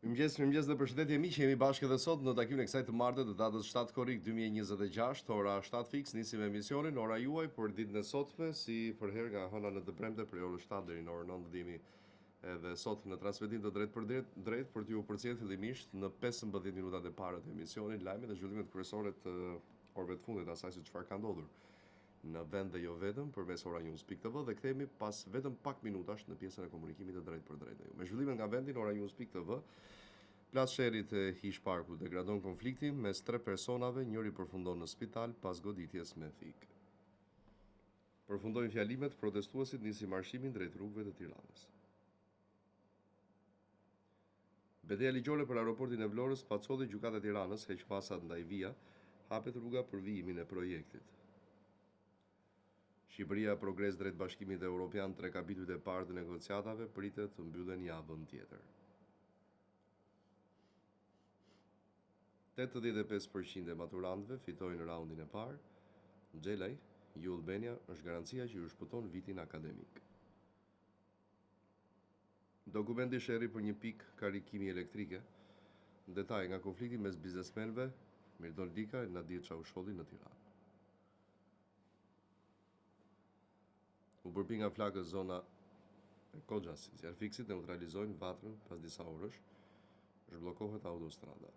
Mirëmëngjes dhe përshëndetje miq, jemi bashkë edhe sot në takimin e kësaj të martët të datës 7 korrik 2026, ora 7 fiks, nisim emisionin, ora juaj për ditën e sotme, si për herë nga hëna në të premte për orën 7 deri në orën 9 jemi edhe sot në transmetim të drejt për drejt për t'ju përcjellë fillimisht në 15 minutat e para të emisionit lajmet dhe zhvillimet kryesore të orëve të fundit asaj se çfarë ka ndodhur në vend dhe jo vetëm përmes Ora News.tv dhe kthehemi pas vetëm pak minutash në pjesën e komunikimit të drejt për drejt. Me zhvillimet nga vendi në Ora News.tv, plas sherrit e Hish Parku degradon konfliktin mes 3 personave, njëri përfundon në spital pas goditjes me thik. Përfundojnë fjalimet, protestuesit nisi marshimin drejt rrugëve të Tiranës. Betejë ligjore për aeroportin e Vlorës pacolli gjykata e Tiranës, heq pasat ndaj vija, hapet rruga për vijimin e projektit. Shqipëria progres drejt Bashkimit Evropian 3 kapitujt e parë të negociatave pritet të mbyllen javën tjetër. 85% e maturantëve fitojnë raundin e parë. Xhelaj, U Albania është garancia që ju shpëton vitin akademik. Dokumenti sherri për një pikë karikimi elektrike. Detaj nga konflikti mes biznesmenëve Mirdol Dika e Nadir Çavusholli në Tiranë. U përpi nga flakës zona e Kocxhasit, zjarfiksit neutralizojnë vatrën pas disa orësh, zhbllokohet autostrada.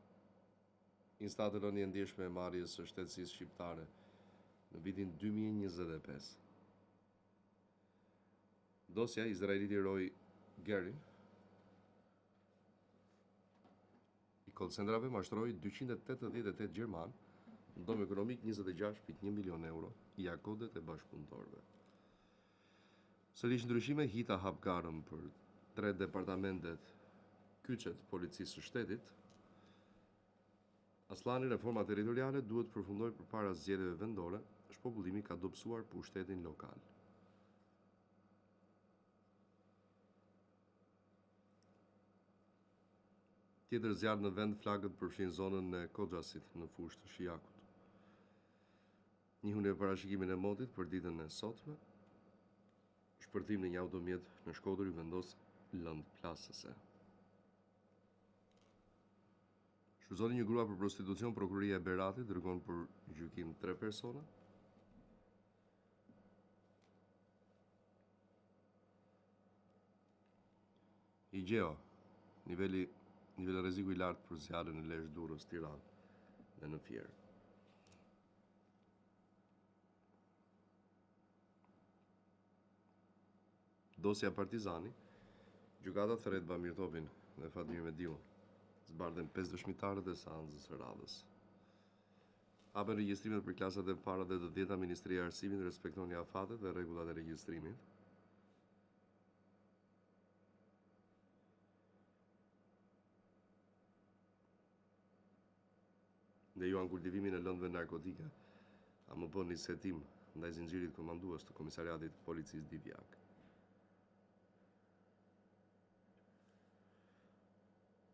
Instatë lënie ndjeshme e marrjes së shtetësisë shqiptare në vitin 2025. Dosja izraeliti Roy Gerin i call-centrave mashtroi 288 gjerman në dom ekonomik 26.1 milion euro i akodet e bashkëpunëtorëve. Sërish ndryshime hita hap garën për 3 departamentet kyçet policisë së shtetit. Aslani reforma territoriale duhet të përfundojë përpara zgjedhjeve vendore, shpopullimi ka dobësuar pushtetin lokal. Tjetër zjarr në vend, flakët përfshin zonën e Kocxhasit në fushë të Shijakut. Njihuni parashikimin e motit për ditën e sotme. Shpërthim në një automjet në Shkodër i vendos lëndë plasëse. Shfrytëzoni një grua për prostitucion, prokuroria e Beratit dërgon për gjykim 3 persona. Igeo, nivel rreziku i lartë për zjarrin në Lezhë, Durrës, Tiranë dhe në Fier. Dosja Partizani, gjykata thret Bamir Topin dhe Fatmir Mediun. Zbardhen 5 dëshmitarët e seancës së radhës. Hapen regjistrimet për klasat e para dhe të 10-ta Ministria e Arsimit respekton afatet dhe rregullat e regjistrimit. Lejuan kultivimin e lëndëve narkotike, AMP nis hetim ndaj zinxhirit komandues të Komisariatit të Policisë Divjak.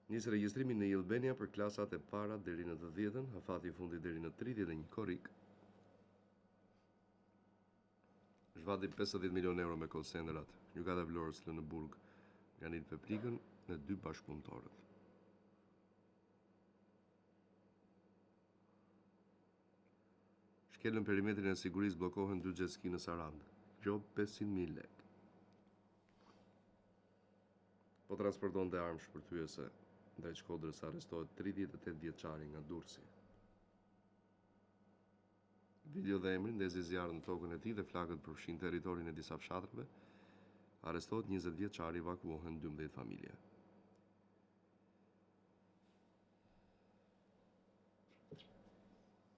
Nis regjistrimin në Albania për klasat e para deri në të 10-ën, afati i fundit deri në 31 korrik. Zhvati 50 milion euro me call-centerat. Gjykata e Vlorës lë në burg Ganil Peplikën në 2 bashkëpunëtorët. Shkelën perimetrin e sigurisë, bllokohen 2 xhetski në Sarandë. Gjob 500.000 lekë. Po transportonte armë shpërthyese ndaj Shkodrës, arrestohet 38 vjeçari nga Durrësi. Video dhe emri ndezi zjarr në tokën e tij dhe flakët përfshin territorin e disa fshatrave. Arrestohet 20 vjeçari, evakuohen 12 familje.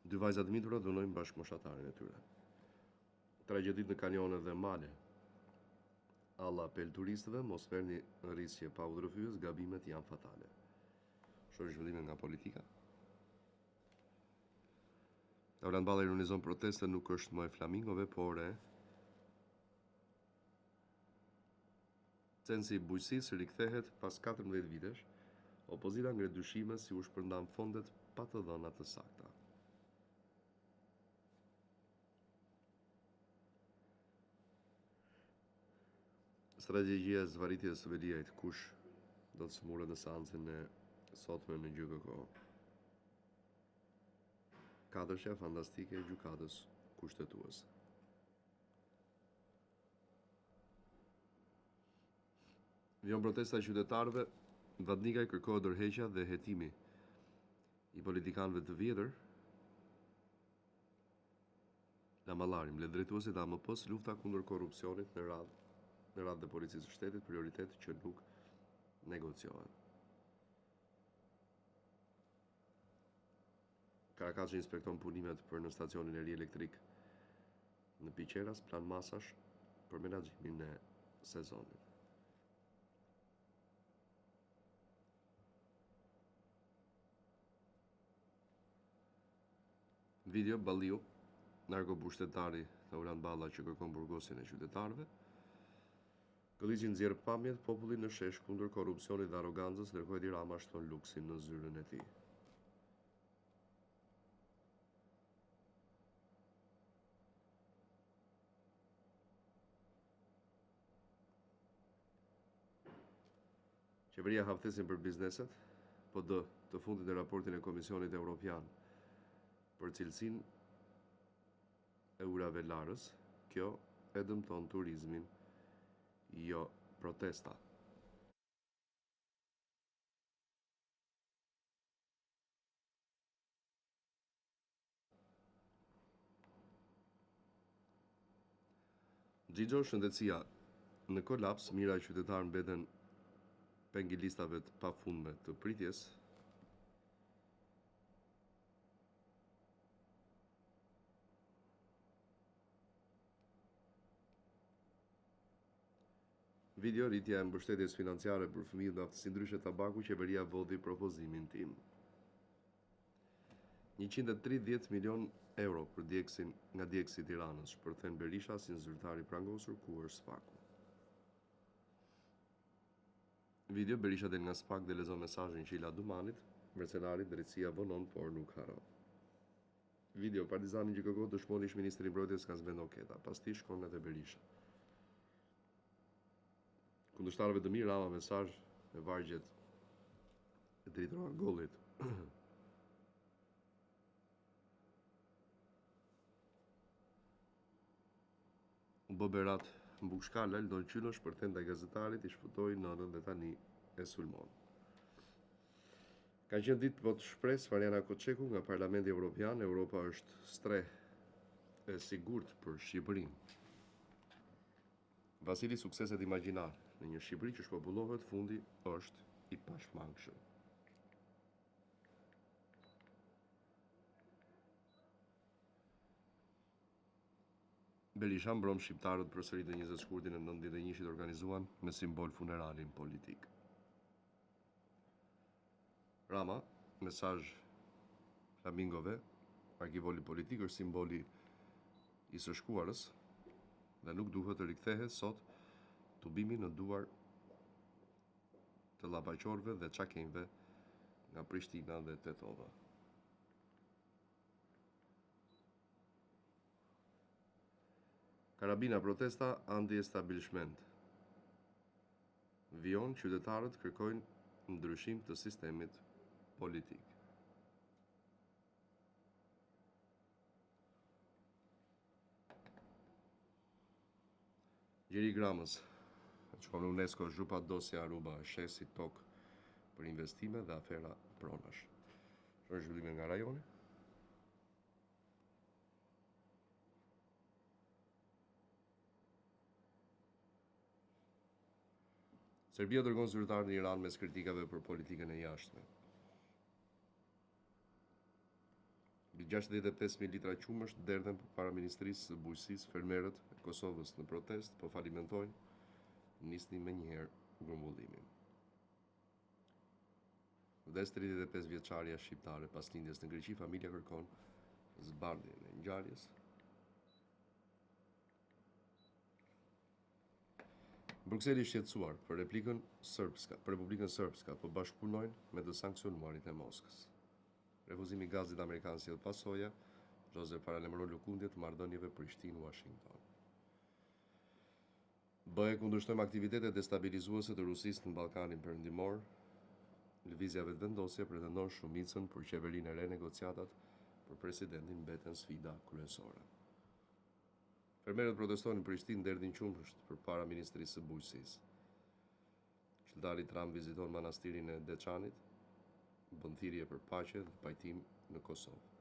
Dy vajza të mitura dhunojnë bashkëmoshatarin e tyre. Tragjedit në kanjone dhe male. Alla apel turistëve, mos merrni rrisje pa udhërfyes, gabimet janë fatale. Shoh zhvillimet nga politika. Orlan Balla ironizon protesta nuk është më e flamingove, por e censi i bujqësisë rikthehet pas 14 vitesh. Opozita ngre dyshime si u shpërndan fondet pa të dhëna të sakta. Strategjia e zvarritjes së Veliajt, kush do të smurret në seancën e sotme në GKK. Katërshja fantastike e gjykatës kushtetuese. Vion protesta e qytetarëve, Vatnikaj kërkohet dorëheqja dhe hetimi i politikanëve të vjetër. Lamallari, mbledh drejtuesit e AMP-s, lufta kundër korrupsionit në radhë dhe policisë së shtetit, prioritet që nuk negociohen. Karakashi inspekton punimet për në stacionin e ri elektrik në Piqeras, plan masash për menaxhimin e sezonit. Video Balliu, narkobushtetarë të Ulan Balla që kërkon burgosin e qytetarëve. Kollegji nxjerr pamjet populli në shesh kundër korrupsionit dhe arrogancës, ndërkohë Edi Rama shton luksin në zyrën e tij. Qeveria hap thesin për bizneset, po të fundit e raportin e Komisionit Evropian për cilësinë e urave larës, kjo e dëmton turizmin, jo protesta. Xhixho, shëndetësia në kolaps, mira e qytetarë mbeten pengilistave të pafundme të pritjes. Video rritja e mbështetjes financiare për fëmijët me aftësi ndryshe tabaku, qeveria voti propozimin tim. 130 milion euro për djegësin nga djegësi i Tiranës, shpërthen Berisha si zyrtar i prangosur ku është Spaku. Video Berisha del nga Spak dhe lexon mesazhin që i la Dumanit, mercenarit drejtësia vonon por nuk haron. Video Partizani GKK dëshmon ish ministri i mbrojtjes ka zbendo keta, pas tij shkon edhe Berisha. Kundërshtarëve të mirë, Rama mesazh me vargjet e drejtuar gollit. Boberat mbuk shkala, Eldon Qylo shpërthen ndaj gazetarit, i shpëtoi nënën dhe tani e sulmon. Ka qenë ditë po të shpresë Mariana Koçeku nga Parlamenti Evropian, Europa është streh e sigurt për Shqipërinë. Vasili sukseset imagjinar në një Shqipëri që shpopullohet, fundi është i pashmangshëm. Berisha mbron shqiptarët përsëri të 20 shkurtin e 91-shit organizuan me simbol funeralin politik. Rama, mesazh flamingove, arkivoli politik është simboli i së shkuarës dhe nuk duhet të rikthehet sot tubimi në duar të llapaqorëve dhe çakenjve nga Prishtina dhe Tetova. Karabina protesta anti-establishment. Vion, qytetarët kërkojnë ndryshim të sistemit politik. Gjeri Gramës, shkon në UNESCO, zhupa dosja Aruba, shesi tokë për investime dhe afera pronash. Shkon zhvillime nga rajoni. Serbia dërgon zyrtar në Iran mes kritikave për politikën e jashtme. Mbi 65.000 litra qumësht derdhen përpara Ministrisë së Bujqësisë, fermerët e Kosovës në protest po falimentojnë, nisni menjëherë grumbullimin. Vdes 35 vjeçaria shqiptare pas lindjes në Greqi, familja kërkon zbardhjen e ngjarjes. Brukseli shqetësuar për Republikën Srpska, po bashkëpunojnë me të sanksionuarit e Moskës. Refuzimi i gazit amerikan sjell pasoja, Joseph paralajmëron lëkundje të marrëdhënieve Prishtinë-Washington. BE kundërshton aktivitetet destabilizuese të Rusisë në Ballkanin Perëndimor. Lëvizja vetëvendosje pretendon shumicën për qeverinë e re, negociatat për presidentin mbeten sfida kryesore. Fermerët protestojnë në Prishtinë deri në qumësht përpara Ministrisë së Bujqësisë. Qytetari Trump viziton manastirin e Deçanit, bën thirrje për paqe dhe pajtim në Kosovë.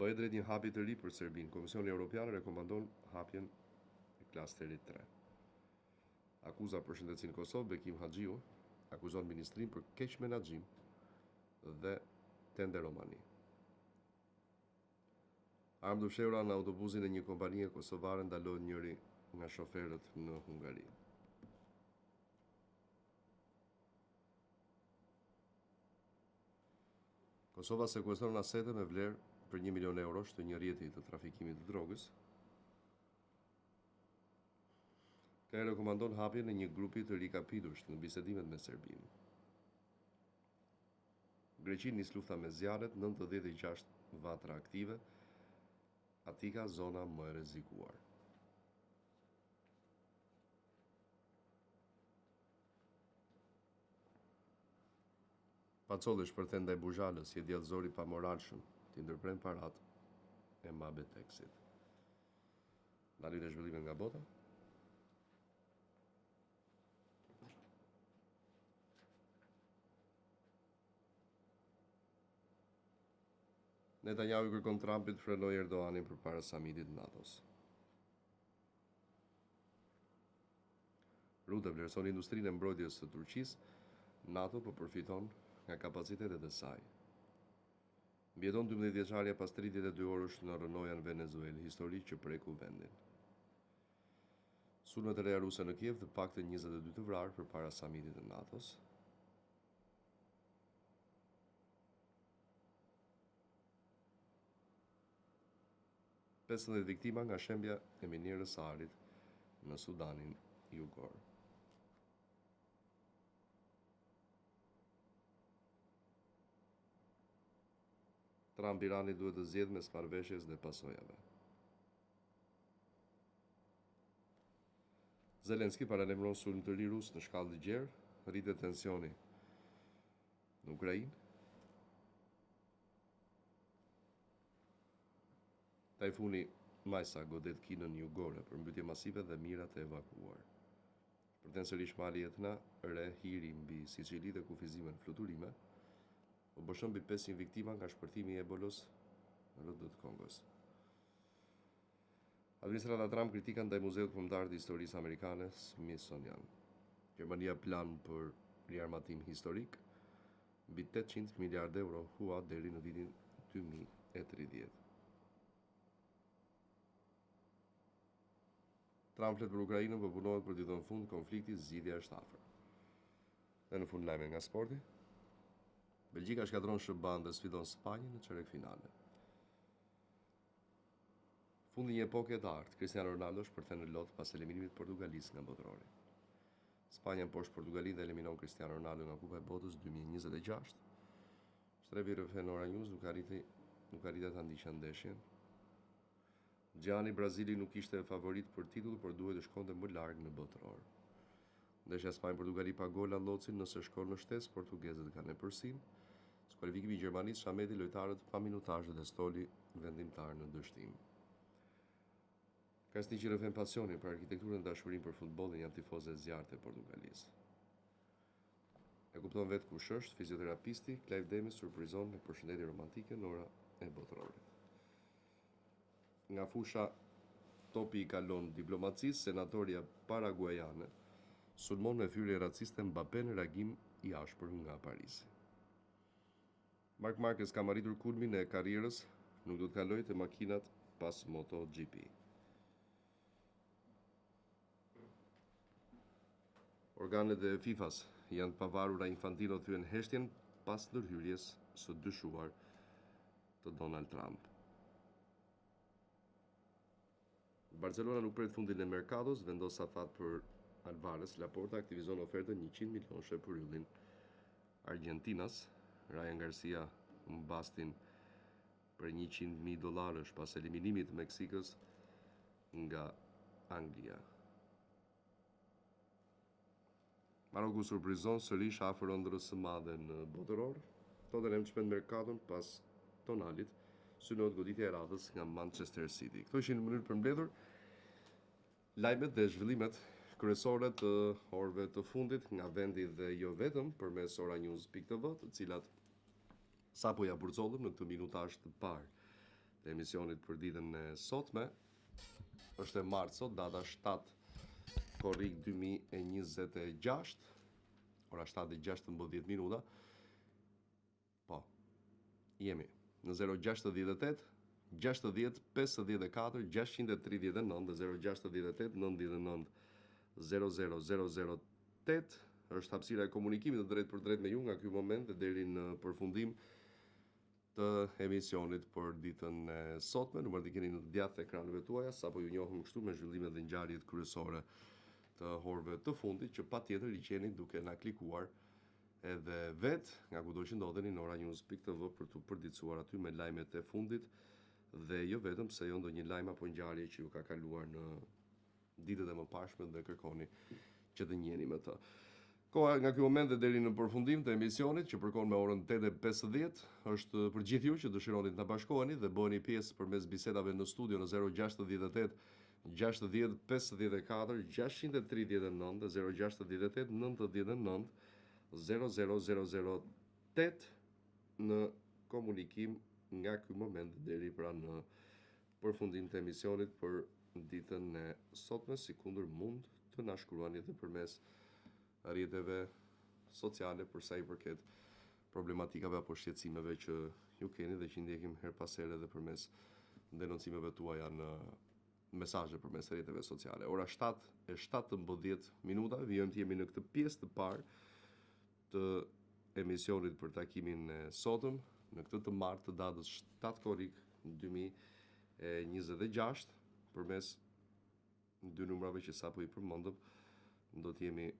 Bëhet drejt një hapi të ri për Serbinë. Komisioni Evropian rekomandon hapjen e klasterit 3. Akuza për shëndetësinë në Kosovë, Bekim Haxhiu akuzon ministrinë për keq menaxhim dhe tenderomani. Armë të fshehura në autobusin e një kompanie kosovare ndalohet njëri nga shoferët në Hungari. Kosova sekuestron asete me vlerë për 1 milion eurosh të një rjeti të trafikimit të drogës. Ka rekomandon hapjen e një grupi të rikapitush në bisedimet me Serbinë. Greqi nis lufta me zjarret, 96 vatra aktive, Atika zona më e rrezikuar. Pacolli shpërthen ndaj Buzhalës, si djallëzori pa moralshëm, të ndërpren parat e Mabetexit. Dalim e zhvillime nga bota. Netanyahu i kërkon Trumpit frenoj Erdoganin përpara samitit NATO-s. Rutte vlerëson industrinë e mbrojtjes së Turqisë, NATO po përfiton nga kapacitetet e saj. Mbijeton 12 vjeçaria pas 32 orësh në rënoja në Venezuelë, histori që preku vendin. Sulmet e reja ruse në Kiev, të paktën 22 të vrarë përpara samitit të NATO-s. Pesëdhjetë viktima nga shembja e minierës së Arit në Sudanin Jugor. Trump Irani duhet të zgjedhë mes marrëveshjes dhe pasojave. Zelenski paralajmëron sulm të ri rus në shkallë ligjer, rritet tensioni në Ukrainë. Tajfuni Majsa godet Kinën jugore për mbytje masive dhe mirat e evakuuar. Shpërthen sërish mali Etna, re hiri mbi Siçili dhe kufizime në fluturime, u bëshon mbi 500 viktima nga shpërthimi i Ebolos në rrëdhët Kongos. Administrata Trump kritika ndaj Muzeut Kombëtar të Historisë Amerikane Smithsonian. Gjermania plan për riarmatim historik, mbi 800 miliardë euro hua deri në vitin 2030. Trump flet për Ukrainën, por punohet për t'i dhënë fund konfliktit, zgjidhja është afër. Dhe në fund lajme nga sporti. Belgjika shkatron SBA dhe sfidon Spanjën në çerekfinale. Fundi një epoke të artë, Cristiano Ronaldo shpërthen në lot pas eliminimit Portugalisë nga botërori. Spanja mposhtë Portugalinë dhe eliminon Cristiano Ronaldo nga Kupa e Botës 2026. Shtrepi RFN Ora News nuk arritet ta ndiqë ndeshjen. Gianni Brazili nuk ishte favorit për titull, por duhet të shkonte më larg në botëror. Ndeshja Spanjë-Portugali pa gola llocin, nëse shkon në shtesë, portugezët kanë përsinë. Skualifikimi i Gjermanisë, Shameti, lojtarët pa minutazh dhe Stoli vendimtar në dështim. Krasniqi rrëfen pasionin për arkitekturën dhe dashurinë për futbollin, janë tifozë zjarrtë e Portugalisë. E kupton vetë kush është, fizioterapisti Clive Demis surprizon me përshëndetje romantike në ora e botërorit. Nga fusha topi i kalon diplomacisë, senatoria paraguajane sulmon me thyrje raciste Mbappé në reagim i ashpër nga Parisi. Marc Marquez ka arritur kulmin e karrierës, nuk do të kalojë te makinat pas MotoGP. Organet e FIFA-s janë të pavarura. Infantino thyen heshtjen pas ndërhyrjes së dyshuar të Donald Trump. Barcelona nuk pret fundin e merkatos, vendos afat për Alvarez. Laporta aktivizon ofertën 100 milionëshe për yllin Argentinas. Ryan Garcia mbastin për $100.000 pas eliminimit të Meksikës nga Anglia. Maroku surprizon sërish afër ëndrrës së madhe në botëror. Tottenham çmend merkaton pas Tonalit, synohet goditja e radhës nga Manchester City. Këto ishin në mënyrë përmbledhur lajmet dhe zhvillimet kryesore të orëve të fundit nga vendi dhe jo vetëm përmes oranews.tv, të cilat sapo ja përcollëm në këtë minutazh të parë të emisionit për ditën e sotme. Është e martë sot, data 7 korrik 2026, ora 7:16 minuta. Po, jemi në 068 60 54 639 dhe 068 99 00008 është hapësira e komunikimit të drejtë për drejtë me ju nga ky moment dhe deri në përfundim të emisionit për ditën e sotme. Numrat i keni në të djathtë ekranëve tuaja, sapo ju njohëm kështu me zhvillimet dhe ngjarjet kryesore të orëve të fundit, që patjetër i gjeni duke na klikuar edhe vet nga kudo që ndodheni në oranews.tv për të përditësuar aty me lajmet e fundit dhe jo vetëm pse jo ndonjë lajm apo ngjarje që ju ka kaluar në ditët e mëparshme dhe kërkoni që të njiheni me të. Koha nga ky moment dhe deri në përfundim të emisionit, që përkon me orën 8:50, është për gjithë ju që dëshironi të na bashkoheni dhe bëheni pjesë përmes bisedave në studio në 068 60 54 639 dhe 068 99 00008 në komunikim nga ky moment deri pra në përfundim të emisionit për ditën e sotme, sikundër mund të na shkruani edhe përmes rrjeteve sociale për sa i përket problematikave apo shqetësimeve që ju keni dhe që ndjekim her pas here edhe përmes denoncimeve tuaja në mesazhe përmes rrjeteve sociale. Ora 7:17 minuta, vijojmë të jemi në këtë pjesë të parë të emisionit për takimin e sotëm, në këtë të martë të datës 7 korrik 2026, përmes dy numrave që sapo i përmendëm, do të jemi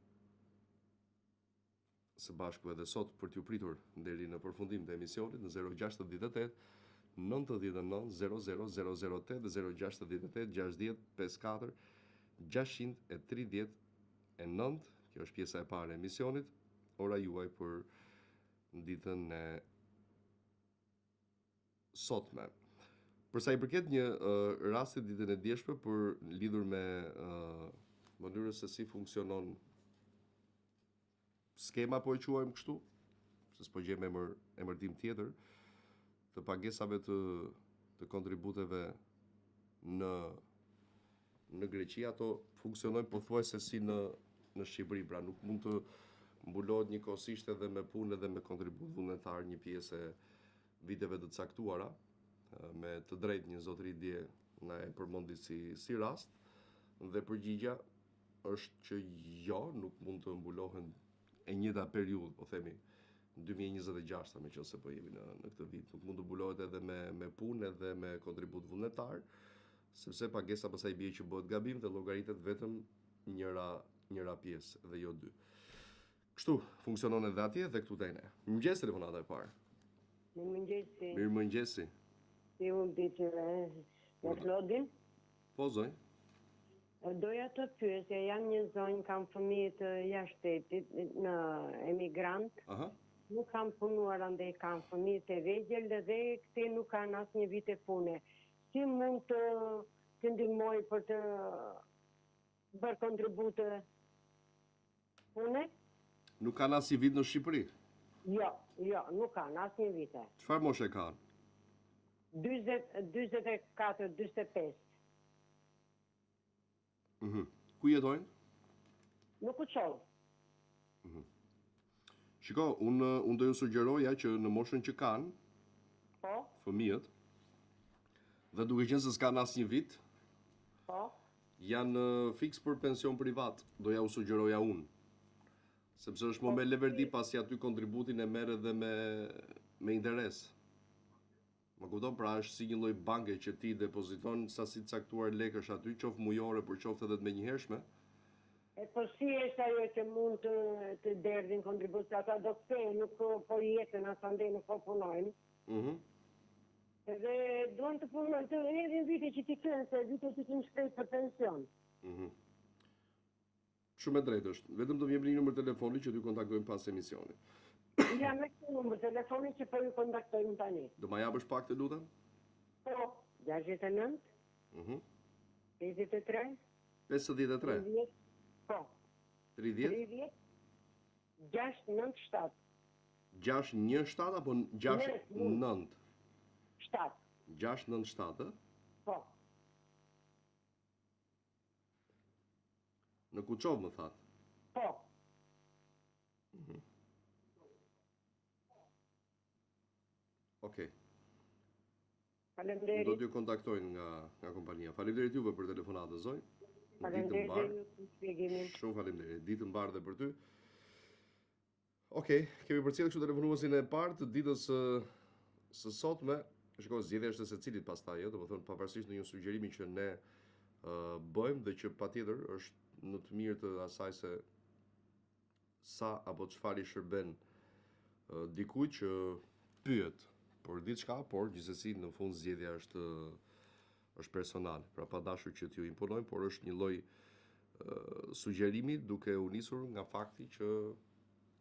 së bashku edhe sot për t'ju pritur deri në përfundim të emisionit në 068 99 00008 dhe 068 60 54 639. Kjo është pjesa e parë e emisionit. Ora juaj për ditën e sotme. Për sa i përket një rasti ditën e djeshme për lidhur me mënyrën se si funksionon skema, po e quajmë kështu, se s'po gjem emërtim tjetër, të pagesave të kontributeve në Greqi. Ato funksionojnë pothuajse si në Shqipëri, pra nuk mund të mbulohet njëkohësisht edhe me punë edhe me kontribut vullnetar një pjesë e viteve të caktuara. Me të drejtë një zotëri dje na e përmendi si rast, dhe përgjigja është që jo, nuk mund të mbulohen e njëjta periudhë, po themi 2026, meqense po jemi në këtë vit, nuk mund të mbulohet edhe me punë edhe me kontribut vullnetar, sepse pagesa pastaj bie që bëhet gabim dhe llogaritet vetëm njëra pjesë dhe jo dy. Kështu funksionon edhe atje dhe këtu te ne. Mirëmëngjes, telefonata e parë. Mirëmëngjesi. Mirëmëngjesi. Si unë ditë me Klodin? Po, zonjë. Doja të pyesja, jam një zonjë, kam fëmijë të jashtëtit në emigrant. Aha. Nuk kam punuar andaj, kam fëmijë të vegjël dhe këte nuk kanë asnjë vit e pune. Si mund të ndihmoj për të bërë kontribute pune? Nuk kanë asnjë vit në Shqipëri? Jo, nuk kanë asnjë vite. Çfarë moshe kanë? 44-45. Ku jetojnë? Nuk u qollë. Shiko, unë do ju sugjeroja që në moshën që kanë Po, fëmijët, dhe duke qenë se s'kanë asnjë vit, po. janë fiks për pension privat, doja u sugjeroja unë. Sepse është më me leverdi pasi aty kontributin e merr edhe me interes. Më kupton, pra është si një lloj banke që ti depoziton sasi të caktuar lekësh aty, qoftë mujore për qoftë edhe të menjëhershme. E po si është ajo që mund të derdhin kontribut, ata do kthejnë, nuk po jetën, asa ndej nuk po punojnë. Edhe duan të punojnë, të hedhin vite që ti kënë, se vite që ti më shkrejt për pension. Shumë e drejtë është. Vetëm do më jepni një numër telefoni që t'ju kontaktojmë pas emisionit. Ja me këtë numër telefoni që po ju kontaktojmë tani. Do ma japësh pak të lutem? Po, 69, 23, 53, 30, po, 30, 30, 697, 617 apo 69? 7, 697, po, në Kuçov më thatë. po. Okej. Do Faleminderit. t'ju kontaktojnë nga kompania. Faleminderit juve për telefonatën, zoj. Faleminderit ju për shpjegimin. Shumë faleminderit. Ditë mbarë dhe për ty. Okej, kemi përcjellë kështu telefonuesin e parë të ditës së sotme. Shikoj, zgjedhja është e secilit pastaj, domethënë pavarësisht në një sugjerimi që ne bëjmë dhe që patjetër është në të mirë të asaj se sa apo çfarë i shërben dikujt që pyet por diçka, por gjithsesi në fund zgjedhja është personale. Pra pa dashur që t'ju imponojmë, por është një lloj sugjerimi duke u nisur nga fakti që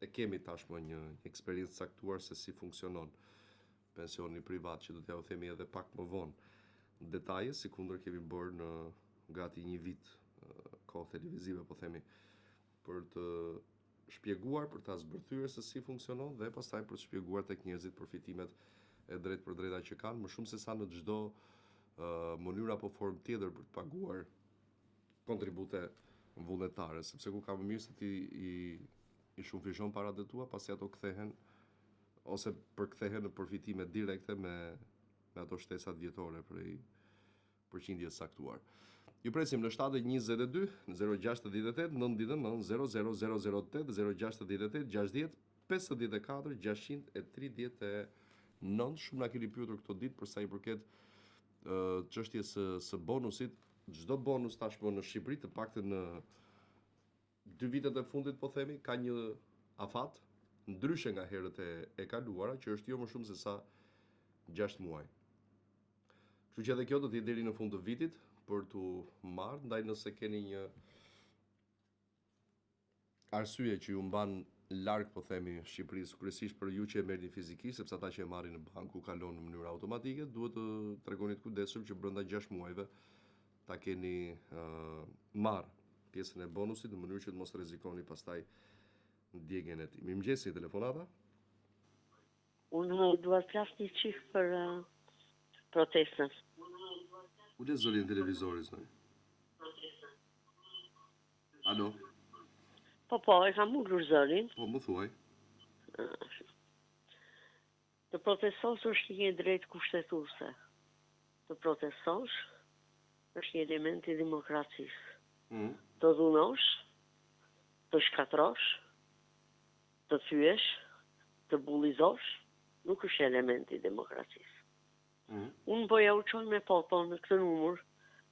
e kemi tashmë një eksperiencë caktuar se si funksionon pensioni privat, që do t'ja u themi edhe pak më vonë. Detaje, sikundër kemi bërë në gati një vit kohë televizive, po themi, për të shpjeguar, për ta zbërthyer se si funksionon dhe pastaj për të shpjeguar tek njerëzit përfitimet e drejt për drejta që kanë, më shumë se sa në çdo mënyrë apo formë tjetër për të paguar kontribute vullnetare, sepse ku ka më mirë se ti i shumëfishon paratë tua, pasi ato kthehen ose përkthehen në përfitime direkte me ato shtesat vjetore prej përqindjes saktuar. Ju presim në 722 në 068 99 00008 068 60 54 639. Shumë na keni pyetur këto ditë për sa i përket çështjes së bonusit. Çdo bonus tashmë në Shqipëri, të paktën në 2 vitet e fundit, po themi, ka një afat ndryshe nga herët e kaluara, që është jo më shumë se sa 6 muaj. Kështu që edhe kjo do të jetë deri në fund të vitit për t'u marrë, ndaj nëse keni një arsye që ju mban larg, po themi, Shqipërisë, kryesisht për ju që e merrni fizikisht, sepse ata që e marrin në banku kalon në mënyrë automatike, duhet të tregoni të kujdesshëm që brenda 6 muajve ta keni marrë pjesën e bonusit në mënyrë që të mos rrezikoni pastaj ndjegjen e tij. Mirëmëngjesi, telefonata. Unë dua të flas një çift për protestën. U le zërin televizorin, zëri. Alo? Po, e kam ullur zërin. Po, më thuaj. Të protestosh është një drejt kushtetuese. Të protestosh është një element i demokracisë. Të dhunosh, të shkatrosh, të thyesh, të bullizosh, nuk është element i demokracisë. Unë boja u qoj me popull në këtë numër,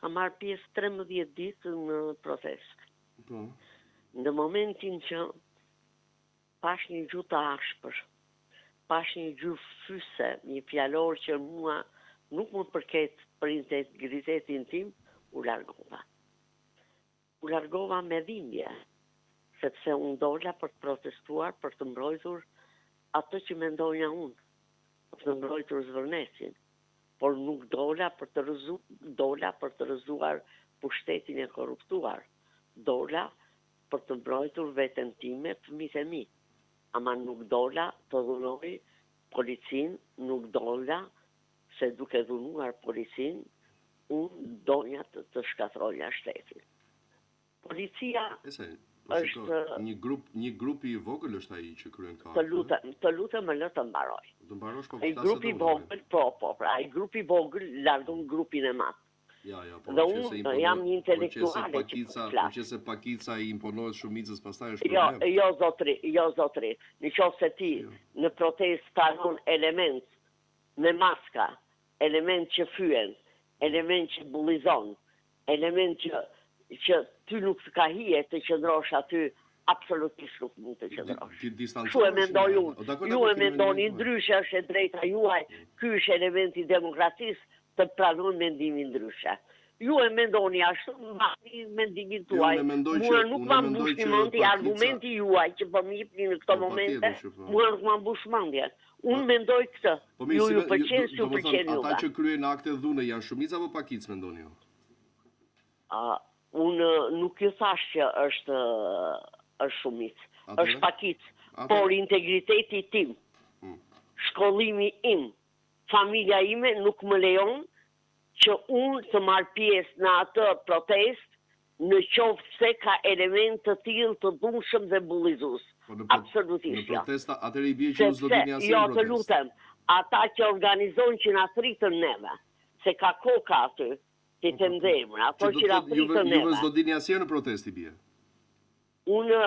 kam marrë pjesë 13 ditë në protestë. Në momentin që pash një gjuhë të ashpër, pash një gjuhë fyse, një fjalor që mua nuk më përket për integritetin tim, u largova. U largova me dhimbje, sepse unë dola për të protestuar, për të mbrojtur atë që mendonja unë, për të mbrojtur zvërnesin, por nuk dola për të rrëzuar pushtetin e korruptuar, dola për të mbrojtur veten time, fëmijët e mi. Ama nuk dola të dhunoj policin, nuk dola se duke dhunuar policin, unë donja të shkatroja shtetin. Policia është një grup i vogël është ai që kryen këtë. Të lutem më lë të mbaroj. Do mbarosh po ai grupi i vogël, pra ai grupi i vogël largon grupin e madh. Ja, po. Dhe unë jam një intelektuale që po që se pakica i imponohet shumicës, pastaj është problem. Jo zotri. Në qoftë se ti në protestë pranon element me maska, element që fyen, element që bullizon, element që ty nuk të ka hije të qëndrosh aty, absolutisht nuk mund të qëndrosh. Shu e mendoj unë. Ju e mendoni ndryshe, është e drejta juaj, ky është elementi demokracisë, të pranon mendimin ndryshe. ju e mendoni ashtu, mbani mendimin tuaj. Mua nuk ma mbush një mendje argumenti juaj që po më jepni në këto momente, mua nuk ma mbush mendje. Unë mendoj këtë. Ju pëlqen, ju pëlqen juve. Ata që kryen akte dhune janë shumica apo pakic mendoni ju? Unë nuk ju thash që është shumic, është pakic, por integriteti tim, shkollimi im, familja ime nuk më lejon që unë të marr pjesë në atë protest në qoftë se ka element të tillë të dhunshëm dhe bullizues. Absolutisht. Në protesta atëri bie që s'do dini asnjë protestë. Jo, të lutem, ata që organizojnë që na thritën neve, se ka koka aty, ti të ndemër, ato që na thritën neve. Ju s'do dini asnjë në protestë bie. Unë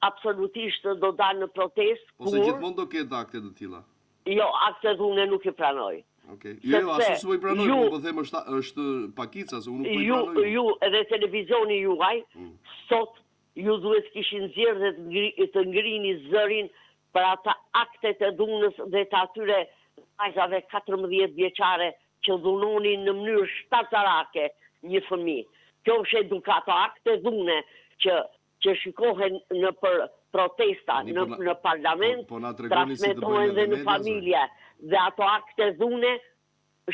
absolutisht do dalë në protest. Ose gjithmonë do ketë akte të tilla. Jo, akte dhune nuk i pranoj. Okej. Jo, ashtu s'po i pranoj, po them është pakica, se unë nuk po i pranoj. Ju edhe televizioni juaj, sot ju duhet kishin nxjerrë dhe të ngrini zërin për ata aktet e dhunës dhe të atyre vajzave 14 vjeçare që dhunonin në mënyrë shtatarake një fëmijë. Kjo është edukato, akte dhune që shikohen në protesta në parlament, transmetohen dhe në familje, dhe ato akte dhune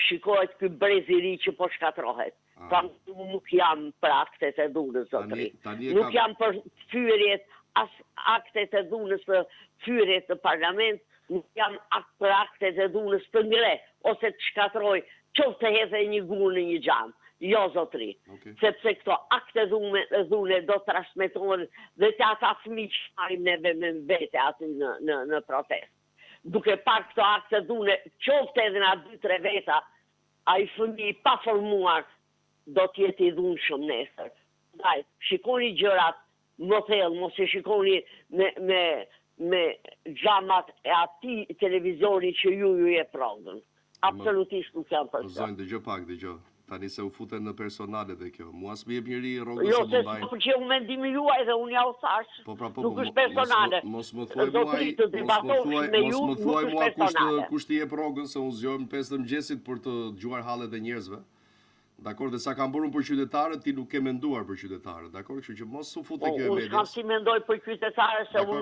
shikohet ky brez i ri që po shkatrohet. Pra nuk jam për aktet e dhunës, zotëri. Nuk jam për fyerjet, as aktet e dhunës të fyerjet në parlament, nuk jam për aktet e dhunës të ngre, ose të shkatroj, qoftë të hedhe një gur në një xham. Jo, zotri, sepse këto akte dhune do të transmetohen dhe të ata fëmijë që marim neve me vete aty në protest. Duke par këto akte dhune, qoftë edhe nga 2-3 veta, ai fëmijë pa formuar do t'jeti dhunshëm nesër. Daj, shikoni gjërat më thellë, mos e shikoni me xhamat e atij televizioni që ju e prodhën. Absolutisht nuk jam për këtë. Zonjë, dëgjoj. Tani se u futen në personale dhe kjo. Mua s'mi jep njëri rrogën se më mbajnë. Jo, se që u mendimi juaj dhe unë ja u thash. Nuk është personale. Mos më thuaj mua kush t'i jep rrogën, se unë zgjohem 5 të mëngjesit për të dëgjuar hallet e njerëzve. Dakor, dhe sa kam bërë për qytetarët, ti nuk ke menduar për qytetarët. Dakor, kështu që mos u fute kjo e medias. Unë s'kam si mendoj për qytetarët, se unë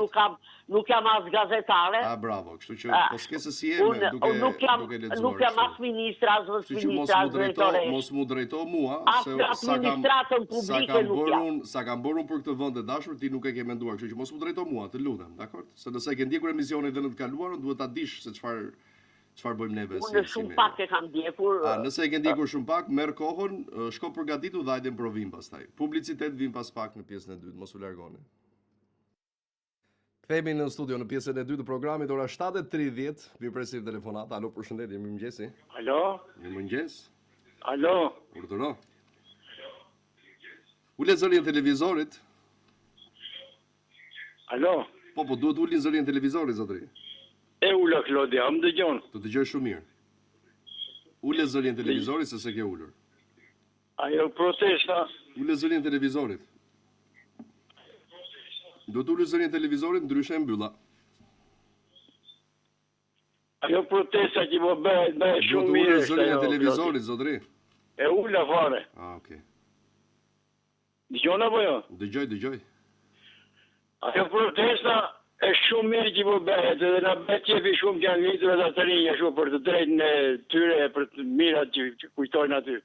nuk jam as gazetare. Bravo, kështu që po s'ke se si jeme duke lexuar. Nuk jam as ministra, as ministra, as drejtoresh. Mos mu drejto mua, se administratën publike nuk jam. Sa kam bërë për këtë vend të dashur, ti nuk e ke menduar, kështu që mos mu drejto mua, të lutem, dakor? Se nëse e ke ndjekur emisionin dhe në të kaluarën, duhet ta dish se çfarë bëjmë neve si. Unë shumë pak e kam ndjekur. Nëse e ke ndjekur shumë pak, merr kohën, shko përgatitu dhe hajde në provim pastaj. Publicitet vim pas pak në pjesën e dytë, mos u largoni. Kthehemi në studio në pjesën e dytë të programit, ora 7:30. Vi presim telefonat. Alo, përshëndetje, mirëmëngjesi. Alo. Mirëmëngjes. Alo. Urdhëro. Ule zërin televizorit. Alo. Po, duhet ulin zërin televizorit, zotëri. E ula Klodia, më dëgjon. Të dëgjoj shumë mirë. Ule zërin televizorit se ke ulur. Ajo protesta. Ule zërin televizorit. Do të ulë zërin televizorit, ndryshe e mbylla. Ajo protesta që po bëhet shumë mirë. Do të ulë zërin e televizorit, zotëri. E ula fare. Okej. Dëgjon apo jo? Dëgjoj. Ajo protesta është shumë mirë që po bëhet, edhe na bëhet qefi shumë që janë vitur edhe të rinja shumë për të drejtën e tyre, për të mirat që kujtojnë aty.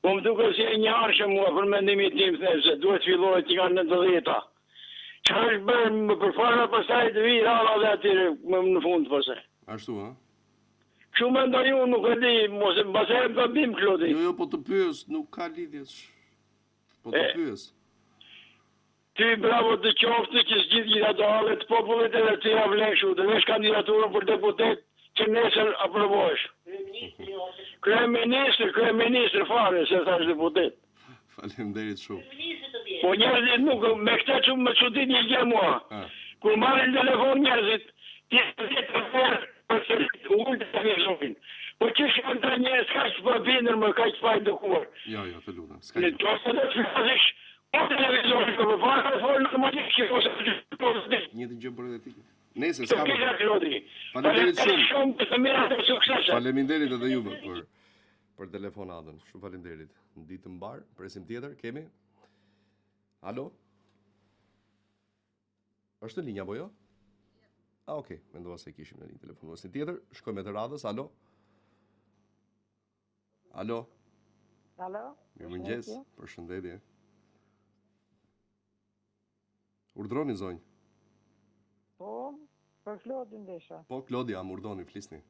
Po më duke si e një arshë mua për mendimi tim, se duhet fillohet që kanë 90-ta. Që është bërë për fara përstaj të vi rala dhe atyre në fund përse. Ashtu, ha? Kështu me ndoj unë nuk e di, mos e mbase e më të bim, Klodi. Jo, po të pyes, nuk ka lidhjes. Po të pyes. Ty bravo të qoftë që s'gjith gjitha do hallet të popullit edhe të javlen shu, dhe vesh kandidaturën për deputet që nesër aprovosh. Kryeministër fare, se thash deputet. Faleminderit shumë. Po njerëzit nuk, me këta që më çudit një gjë mua. Kur marrin telefon njerëzit, ti e të fërë për se ullë të televizorin. Po që shkën të njerëz ka që për bindër më ka që pa i dëkuar. Jo, të lutem. Në të ose dhe të fëzish, po televizorin për përfarë, të forë në më gjithë që ose të gjithë. Një të gjë për edhe ti. Nese, s'ka më. Faleminderit shumë. Faleminderit edhe juve për për telefonatën. Shumë faleminderit. Në ditë të mbar, presim tjetër, kemi? Alo? Është në linja apo jo? Okej, mendova se kishim në linjë telefonuesin tjetër. Shkojmë te radhës. Alo? Alo? Alo? Mirëmëngjes. Përshëndetje. Urdhroni zonjë. Po, për Klodin desha. Po, Klodi, jam urdhoni, flisni.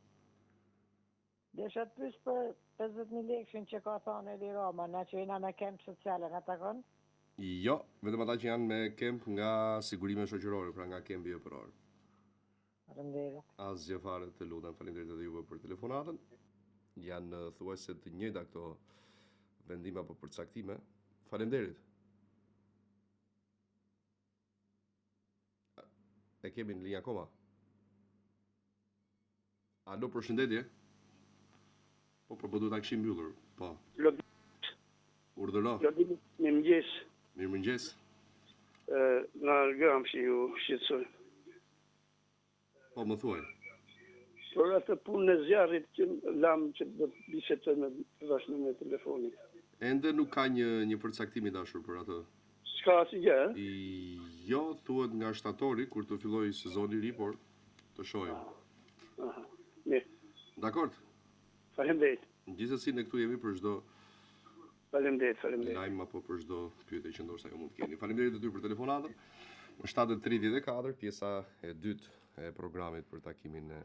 Desha të pyes për 50.000 lekëshin që ka thënë Eli Rama, na që jena me kemp sociale, nga takon? Jo, vetëm ata që janë me kemp nga sigurime shoqërore, pra nga kempi jepëror. Faleminderit. Asgjë fare, të lutem, faleminderit edhe juve për telefonatën. Janë thuajse të njëjta këto vendime apo përcaktime. Faleminderit. E kemi në linja akoma. Alo, përshëndetje. Po duhet ta kishim mbyllur. Po. Urdhëro. Mirëmëngjes. Mirëmëngjes. Nga Gram që ju shqetësoj. Po më thuaj. Por atë punë në zjarrit që lam që do të bisedoj me vazhdim me telefonin. Ende nuk ka një përcaktim i dashur për atë. S'ka asgjë, Jo, thuhet nga shtatori kur të filloj sezoni i ri, por të shohim. Aha. Mirë. Dakor. Faleminderit. Gjithsesi ne këtu jemi për çdo Faleminderit. lajm apo për çdo pyetje që ndoshta ju mund të keni. Faleminderit të dy për telefonatën. Në 7:34 pjesa e dytë e programit për takimin e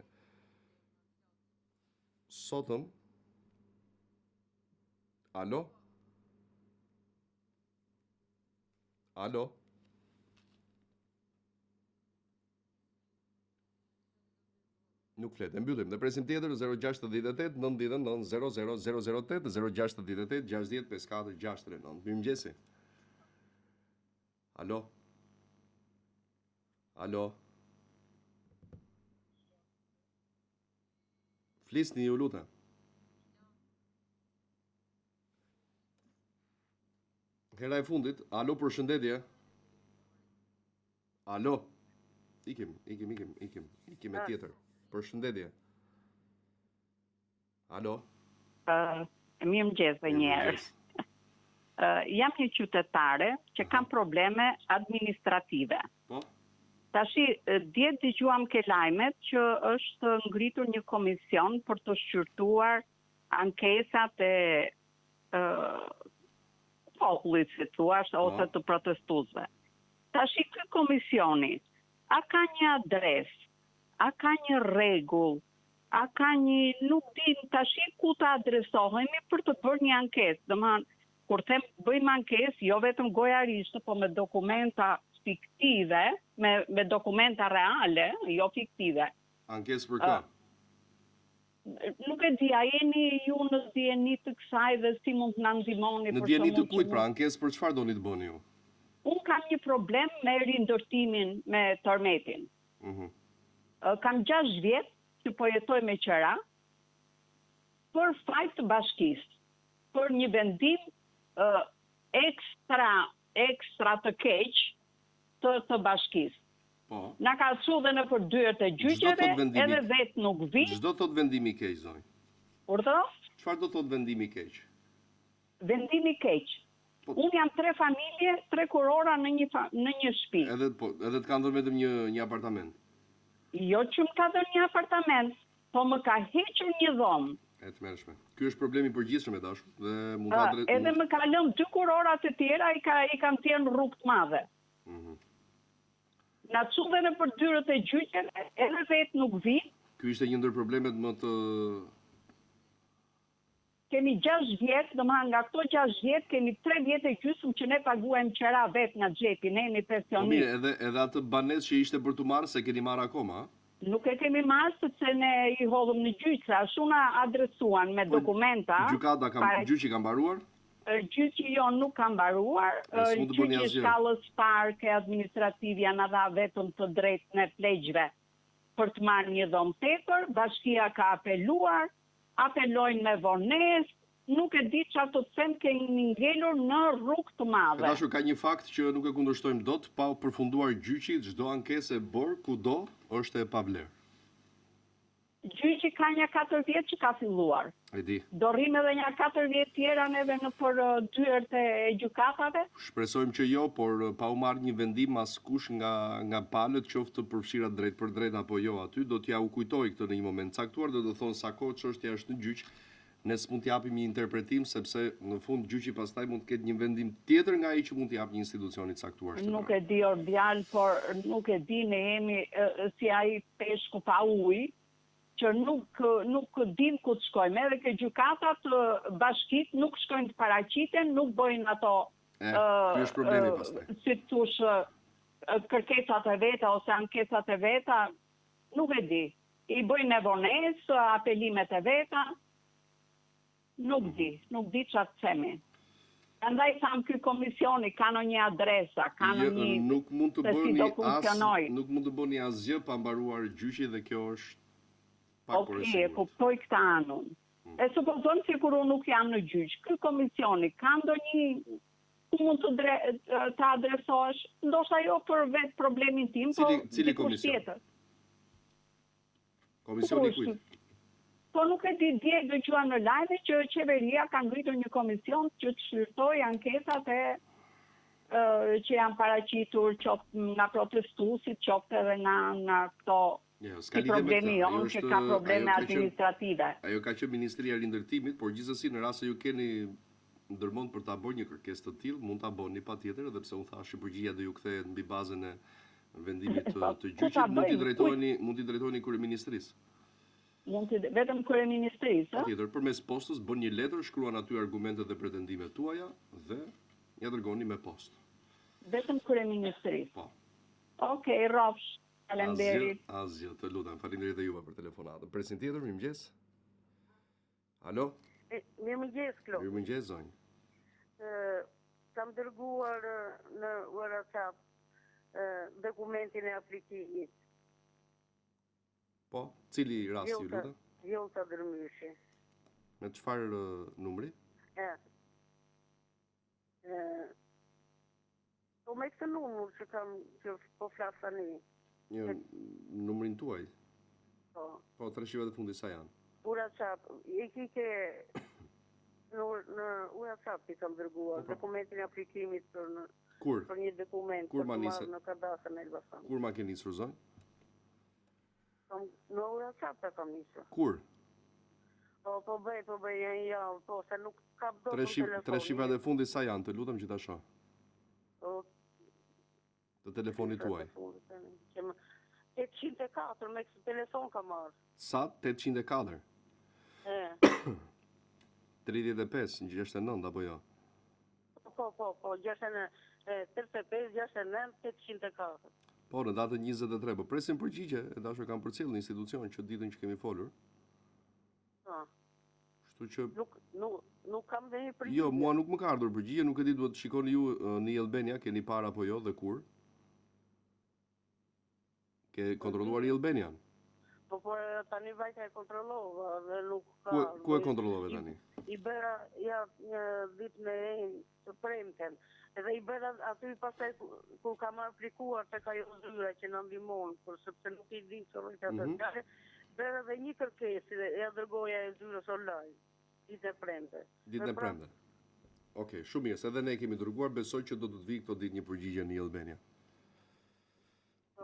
sotëm. Alo? Alo? Nuk flet. E mbyllim. Ne presim tjetër 068 99 00 008 068 60 54 69. Mirëmëngjesi. Alo? Alo? Flisni, ju lutem. Hera e fundit. Alo, përshëndetje. Alo? Ikim e tjetër. Përshëndetje. Alo? Mirëmëngjes edhe një herë. Jam një qytetare që kam probleme administrative. Po? Tashi, dje dëgjuam ke lajmet që është ngritur një komision për të shqyrtuar ankesat e popullit, si thuash, ose të protestuesve. Tashi, ky komisioni, a ka një adres, a ka një rregull, a ka një, nuk din tashi ku të adresohemi për të bërë një ankesë. Domethënë, kur them bëjmë ankesë, jo vetëm gojarisht, po me dokumenta fiktive, me dokumenta reale, jo fiktive. Ankesë për kë? Nuk e di, a jeni ju në dijenit të kësaj dhe si mund të na ndihmoni? Në dijenit të kujt, pra ankesë për çfarë doni të bëni ju? Unë kam një problem me rindërtimin me tërmetin. Kam 6 vjet që po jetoj me qera për fajt të bashkisë, për një vendim ekstra të keq të bashkisë. Po. Na ka thu dhe në për dyert e gjyqeve, edhe vetë nuk vi. Çdo thot vendimi i keq, zonjë. Urdhëro? Çfarë do thot vendimi i keq? Vendimi i keq. Unë jam 3 familje, 3 kurora në një shtëpi. Edhe të kanë dhënë vetëm një apartament. Jo që më ka dhënë një apartament, po më ka hequr një dhomë. E të mërshme. Ky është problemi i përgjithshëm e dashur dhe mund ta edhe më ka lënë 2 kurora të tjera i kanë thënë në rrugë të madhe. Na çuve në për dyrët e gjyqeve, edhe vetë nuk vi. Ky ishte një ndër problemet më të... Kemi 6 vjetë, domethënë nga këto 6 vjetë, kemi 3 vjetë e gjysmë që ne paguajmë qera vetë nga xhepi, ne jemi pensionistë. Mirë, edhe atë banesë që ishte për të marrë, se keni marrë akoma, a? Nuk e kemi marrë, sepse ne i hodhëm në gjyq, ashtu na adresuan me dokumenta. Gjyqi ka mbaruar? Gjyqi jo nuk ka mbaruar. Gjyqi i shkallës parë ke administrativ janë dha vetëm të drejtën e pleqjve për të marrë një dhomë tepër, bashkia ka apeluar, apelojnë me vonesë, nuk e di çfarë të them, kemi ngelur në rrugë të madhe. Dashur, ka një fakt që nuk e kundërshtojmë dot, pa përfunduar gjyqi, çdo ankesë e bërë kudo është e pavlerë. Gjyqi ka një 4 vjet që ka filluar. E di. Do rrim edhe një 4 vjet tjera neve në për dyert e gjykatave? Shpresojmë që jo, por pa u marrë një vendim askush nga palët, qoftë të përfshira drejt për drejt apo jo aty, do t'ja u kujtoj këtë në një moment caktuar dhe do thonë sa kohë çështja është në gjyq, ne s'mund t'japim një interpretim sepse në fund gjyqi pastaj mund të ketë një vendim tjetër nga ai që mund t'jap një institucioni caktuar. Nuk e di Orbial, por nuk e di, ne jemi si ai peshku pa ujë, që nuk dim ku të shkojmë. Edhe ke gjykatat bashkit nuk shkojnë të paraqiten, nuk bëjnë ato ky është problemi pastaj. Si thosh kërkesat e veta ose ankesat e veta, nuk e di. I bëjnë e vonesë, apelimet e veta, nuk di çfarë të themi. Prandaj tham ky komisioni ka në një adresa, ka në një nuk mund të bëni nuk mund të bëni asgjë pa mbaruar gjyqi dhe kjo është e kuptoj këtë anun. E supozon që kur unë nuk jam në gjyq, ky komisioni ka ndonjë ku mund të adresohesh, ndoshta jo për vetë problemin tim, por cili komision? Komisioni kujt? Po nuk e di, dje dëgjua në live që qeveria ka ngritur një komision që të shqyrtoj ankesat që janë paraqitur qoftë nga protestuesit, qoftë edhe nga këto si problemi jonë që ka probleme administrative. Ajo ka qenë Ministria e Rindërtimit, por gjithsesi në rast se ju keni ndërmend për ta bërë një kërkesë të tillë, mund ta bëni patjetër, edhe pse unë thash që përgjigjja do ju kthehet mbi bazën e vendimit të gjyqit, mund t'i drejtoheni kryeministrisë. Vetëm kryeministrisë, ëh? Patjetër, përmes postës bën një letër, shkruan aty argumentet dhe pretendimet tuaja dhe ja dërgoni me postë. Vetëm kryeministrisë. Po. Okej, rrofsh. Faleminderit. Asgjë, të lutem. Faleminderit edhe juve për telefonatën. Presin tjetër, mirëmëngjes. Alo? Mirëmëngjes, Klo. Mirëmëngjes, zonjë. Kam dërguar në WhatsApp dokumentin e aplikimit. Po, cili rast ju lutem? Jolta Dërmyshi. Me çfarë numri? Po me këtë numër që po flas tani. Një numrin tuaj? Po. Po, 3 shifrat e fundit sa janë? WhatsApp, e ke në WhatsApp i kam dërguar dokumentin e aplikimit për një dokument për të marrë në kadastrën e Elbasanit. Kur ma ke nisur, zonjë? Në WhatsApp e kam nisur. Kur? Po bëj një javë, po se nuk ka do të telefon. 3 shifrat e fundit sa janë, të lutem që ta shoh. Të telefonit tuaj. 804 me këtë telefon ka marrë. Sa? 804? 35, 69 apo jo? Po, 35, 69, 804. Po, në datën 23, po presim përgjigje, e dashur kam përcjellë në institucion që ditën që kemi folur. Kështu që nuk kam dhe një përgjigje. Jo, mua nuk më ka ardhur përgjigje, nuk e di duhet shikoni ju në Albania, keni parë apo jo dhe kur? Ke kontrolluar i Albanian? Po tani vajta e kontrollova dhe nuk ka... Ku e kontrollove tani? I bëra një ditë në të premten. Edhe i bëra aty pastaj kur kam aplikuar tek ajo zyra që na ndihmon, por sepse nuk i di çfarë ka të bëjë. Bëra edhe një kërkesë dhe ja dërgoja e zyrës online. Ditë e premte. Ditë e premte. Okej, shumë mirë, se edhe ne kemi dërguar, besoj që do të vi këto ditë një përgjigje në Albania.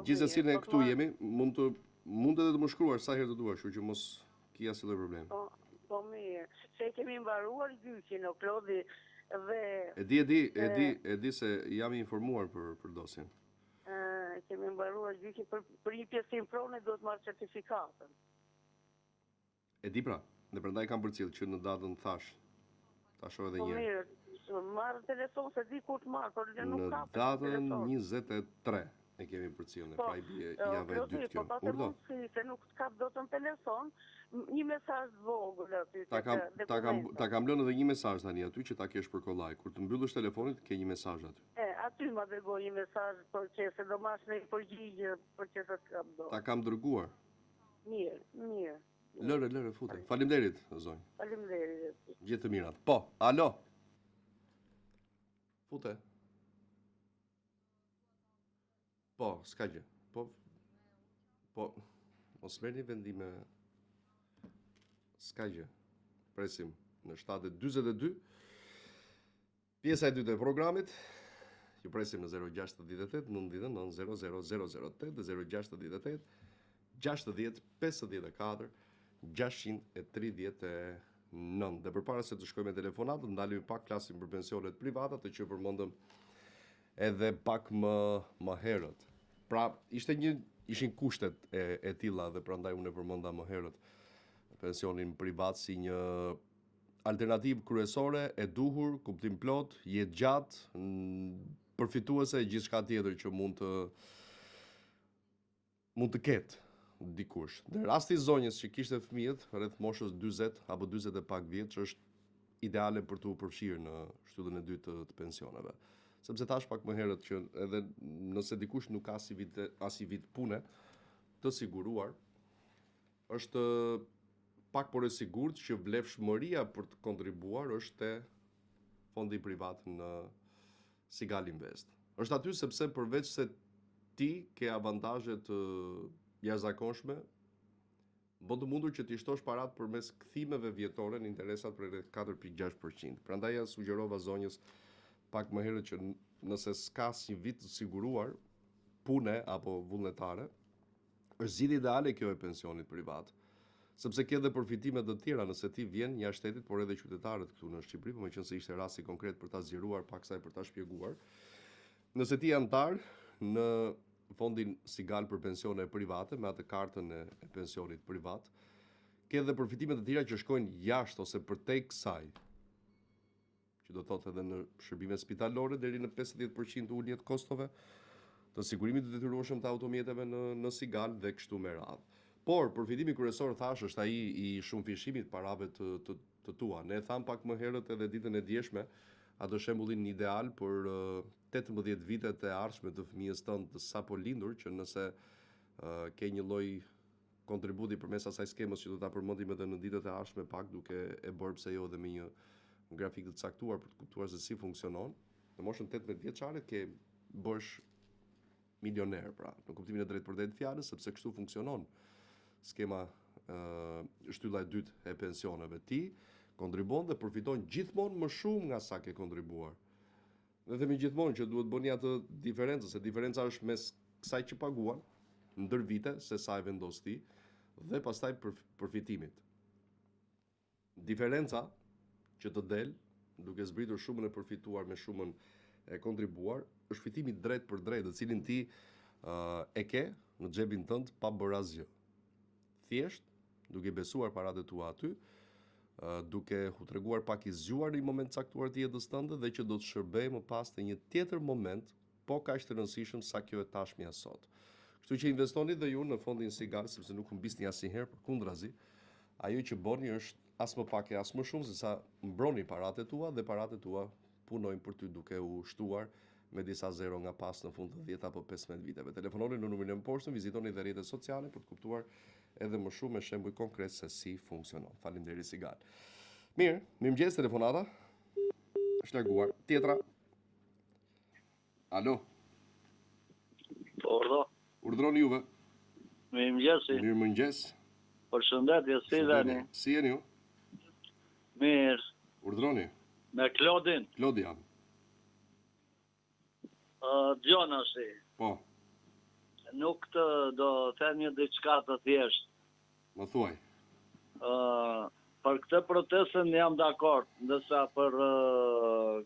Gjithsesi ne këtu jemi, mund edhe të më shkruar sa herë të duash, kështu që mos ki asnjë problem. Po mirë, se kemi mbaruar gjyqin o Klodi dhe... E di se jam informuar për dosjen. Kemi mbaruar gjyqin për një pjesë improne do të marrë certifikatën. E di pra, dhe prandaj kam përcjell që në datën thash. Ta shoh edhe një herë. Po mirë, marrë telefon se di kur të marrë, por nuk ka. Në datën 23 e kemi përcjellë, pra i bie javë e dytë kjo. Kurdo? Se nuk ka dotën telefon, një mesazh vogël aty. Ta kam lënë edhe një mesazh tani aty që ta kesh për kollaj. Kur të mbyllësh telefonit, ke një mesazh aty. Aty ma dërgoj një mesazh për çesë, do mash në përgjigje për çesë të kam do. Ta kam dërguar. Mirë. Lëre, fute. Faleminderit, zonjë. Faleminderit. Gjithë të mirat. Po, alo. Fute. Po, s'ka gjë. Po, mos merrni vendime S'ka gjë. Presim në 7:42. Pjesa e dytë e programit. Ju presim në 068 99 00008 dhe 068 60 54 639. Dhe përpara se të shkojmë me telefonatët, ndalemi pak flasim për pensionet private, të që përmendëm edhe pak më herët. Pra, ishin kushtet e tilla dhe prandaj unë e përmenda më herët pensionin privat si një alternativë kryesore e duhur, kuptim plot, jetë gjatë, përfituese e gjithçka tjetër që mund të ketë dikush. Në rasti zonjës që kishte fëmijët rreth moshës 40 apo 40 e pak vjeç është ideale për të u përfshirë në shtyllën e dytë të pensioneve. Sepse thash pak më herët që edhe nëse dikush nuk ka as i vit pune të siguruar, është pak por e sigurt që vlefshmëria për të kontribuar është te fondi privat në Sigal Invest. Është aty sepse përveç se ti ke avantazhe të jashtëzakonshme, bën të mundur që t'i shtosh parat përmes kthimeve vjetore në interesat për rreth 4.6%. Prandaj ja sugjerova zonjës pak më herët që nëse s'ka si vit të siguruar pune apo vullnetare, është zgjidhje ideale kjo e pensionit privat. Sepse ke dhe përfitime të tjera nëse ti vjen jashtë shtetit, por edhe qytetarët këtu në Shqipëri, por meqense ishte rasti konkret për ta zgjeruar paksaj për ta shpjeguar. Nëse ti je antar në fondin Sigal për pensione private me atë kartën e pensionit privat, ke dhe përfitime të tjera që shkojnë jashtë ose përtej kësaj, që do thotë edhe në shërbime spitalore deri në 50% ulje të kostove të sigurimit të detyrueshëm të automjeteve në Sigal dhe kështu me radhë. Por përfitimi kryesor thash është ai i shumëfishimit parave të tua. Ne tham pak më herët edhe ditën e djeshme atë shembullin ideal për 18 vitet e ardhshme të fëmijës tënd të sapo lindur, që nëse ke një lloj kontributi përmes asaj skemës që do ta përmendim edhe në ditët e ardhshme pak, duke e bërë pse jo edhe me një grafik të caktuar për të kuptuar se si funksionon. Në moshën 18 vjeçare ke bësh milioner, pra, në kuptimin e drejtë për drejtë fjalës, sepse kështu funksionon skema shtylla e dytë e pensioneve. Ti kontribon dhe përfiton gjithmonë më shumë nga sa ke kontribuar. Dhe themi gjithmonë që duhet bëni atë diferencë, se diferenca është mes kësaj që paguan ndër vite, se sa e vendos ti, dhe pastaj përfitimit. Diferenca që të del, duke zbritur shumën e përfituar me shumën e kontribuar, është fitimi drejt për drejt, të cilin ti e ke në xhepin tënd pa bërë asgjë. Thjesht, duke besuar paratë tua aty, duke u treguar pak i zgjuar në një moment caktuar të jetës tënde dhe që do të shërbej më pas në një tjetër moment, po kaq të rëndësishëm sa kjo e tashmja sot. Kështu që investoni dhe ju në fondin Sigal, sepse nuk humbisni asnjëherë, përkundrazi, ajo që bëni është as më pak e as më shumë se sa mbroni paratë tua dhe paratë tua punojnë për ty duke u shtuar me disa zero nga pas në fund të 10 apo 15 viteve. Telefononi në numrin e poshtëm, vizitoni dhe rrjetet sociale për të kuptuar edhe më shumë me shembuj konkret se si funksionon. Faleminderit Sigal. Mirë, mirëmëngjes telefonata. Është larguar. Tjetra. Alo. Urdhro. Urdhroni juve. Mirëmëngjes. Mirëmëngjes. Përshëndetje, si jeni? Si jeni ju? Mirë. Urdhroni. Me Klodin. Klodian. Gjona si. Po, Nuk të do them një diçka të thjesht. më thuaj. Për këtë protestën jam dakord, ndërsa për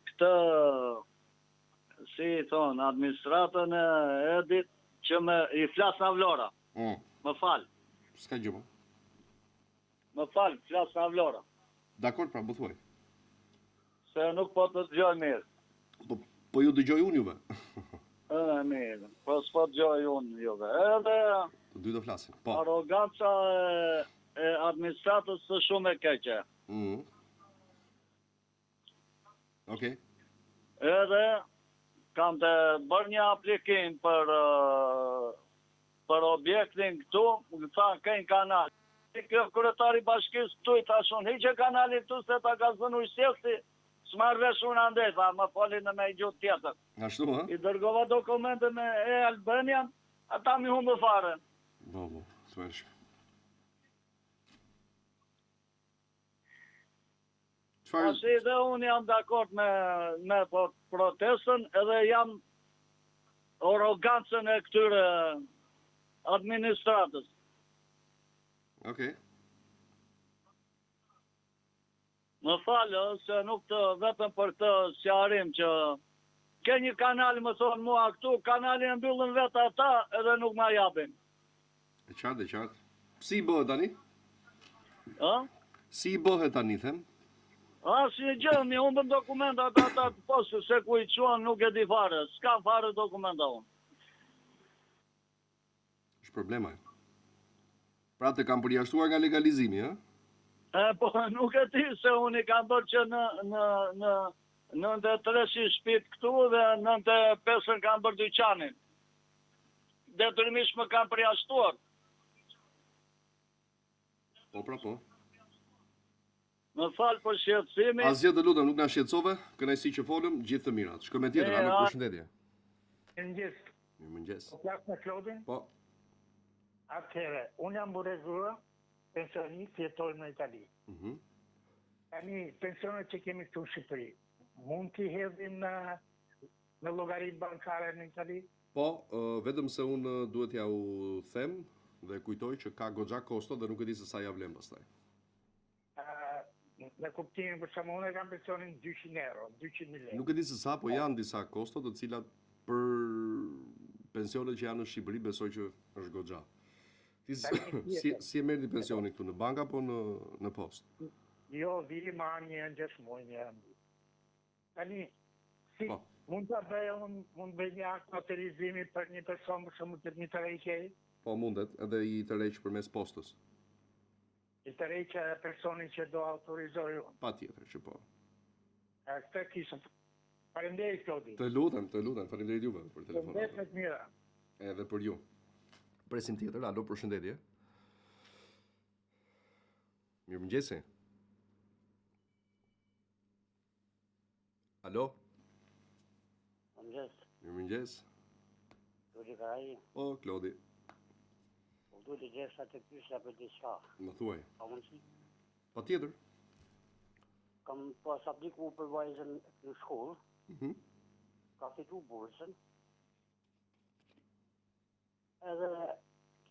këtë, si i thonë, administratën e Edit që i flas nga Vlora. Më fal. S'ka gjë më. Më fal, flas nga Vlora. Dakord, pra, më thuaj. Se nuk po të dëgjoj mirë. Po ju dëgjoj unë juve. Mirë, po s'po dëgjoj unë juve. Edhe Të dy të flasin. Po. arroganca e administratës së shumë e keqe. Okej. Edhe kam të bërë një aplikim për objektin këtu, më tha kënë kanal. Kjo kryetari bashkisë këtu i thashun, hiqe kanalin këtu se ta ka zënë ujësjellësi, s'marrë vesh unë andej, tha, më folin në me i gjutë tjetër. Ashtu, ha? I dërgova dokumente me Albanian, ata mi humbë fare. Po, sërsh. Çfarë? Asi dhe unë jam dakord me protestën edhe jam arogancën e këtyre administratës. Okej. Më falë, se nuk të vetëm për të sqarim që ke një kanal, më thonë mua këtu, kanalin e mbyllën vetë ata edhe nuk ma japin. E qartë. Si i bëhet tani? Ë? Si i bëhet tani, them? Si e gjëmi, unë bën dokumentat ata të posë, se ku i quan nuk e di fare, s'ka fare dokumenta unë. Është problema. Pra të kam përjashtuar nga legalizimi, ha? Po nuk e di se unë i kam bërë që në 93 si shpit këtu dhe 95 kam bërë dyqanin. Detyrimisht më kam përjashtuar. Po. Më falë për shqetësimi. Asgjë të lutem, nuk na shqetësove, kënaqësi që folëm, gjithë të mirat. Shkoj me tjetër, Amet, përshëndetje. Mirëmëngjes. Po plak me Klodin? Po. Atëherë, unë jam burezura, pensionist, jetojmë në Itali. Tani, pensionet që kemi këtu në Shqipëri, mund t'i hedhim në llogaritë bankare në Itali? Po, vetëm se unë duhet ja u them dhe kujtoj që ka goxha kosto dhe nuk e di se sa ja vlen pastaj. Në kuptimin për shembull, unë kam pensionin 200 euro, 200.000 lekë. Nuk e di se sa, po janë disa kosto të cilat për pensionet që janë në Shqipëri besoj që është goxha. Ti si e merr ti pensionin këtu në bank apo në post? Jo, vi marr një 6 muaj një herë. Tani, si mund ta bëj unë, mund bëj një akt autorizimi për një person për shembull të një tërheqje? Po mundet, edhe i tërheq përmes postës. I tërheqja e personin që do autorizoj unë. Patjetër që po. Këtë kisha. Faleminderit Klodi. Të lutem, faleminderit juve për telefonat. Shëndet me të mira. Edhe për ju. Presim tjetër, alo, përshëndetje. Mirëmëngjesi. Alo. Mirëmëngjes. Klodi Karaj. Po, Klodi. Du të gjesha të pysja për diçka. Më thuaj. A mundësi? Patjetër. Kam pas apliku për vajzën në shkollë. Ka fitu bursën. Edhe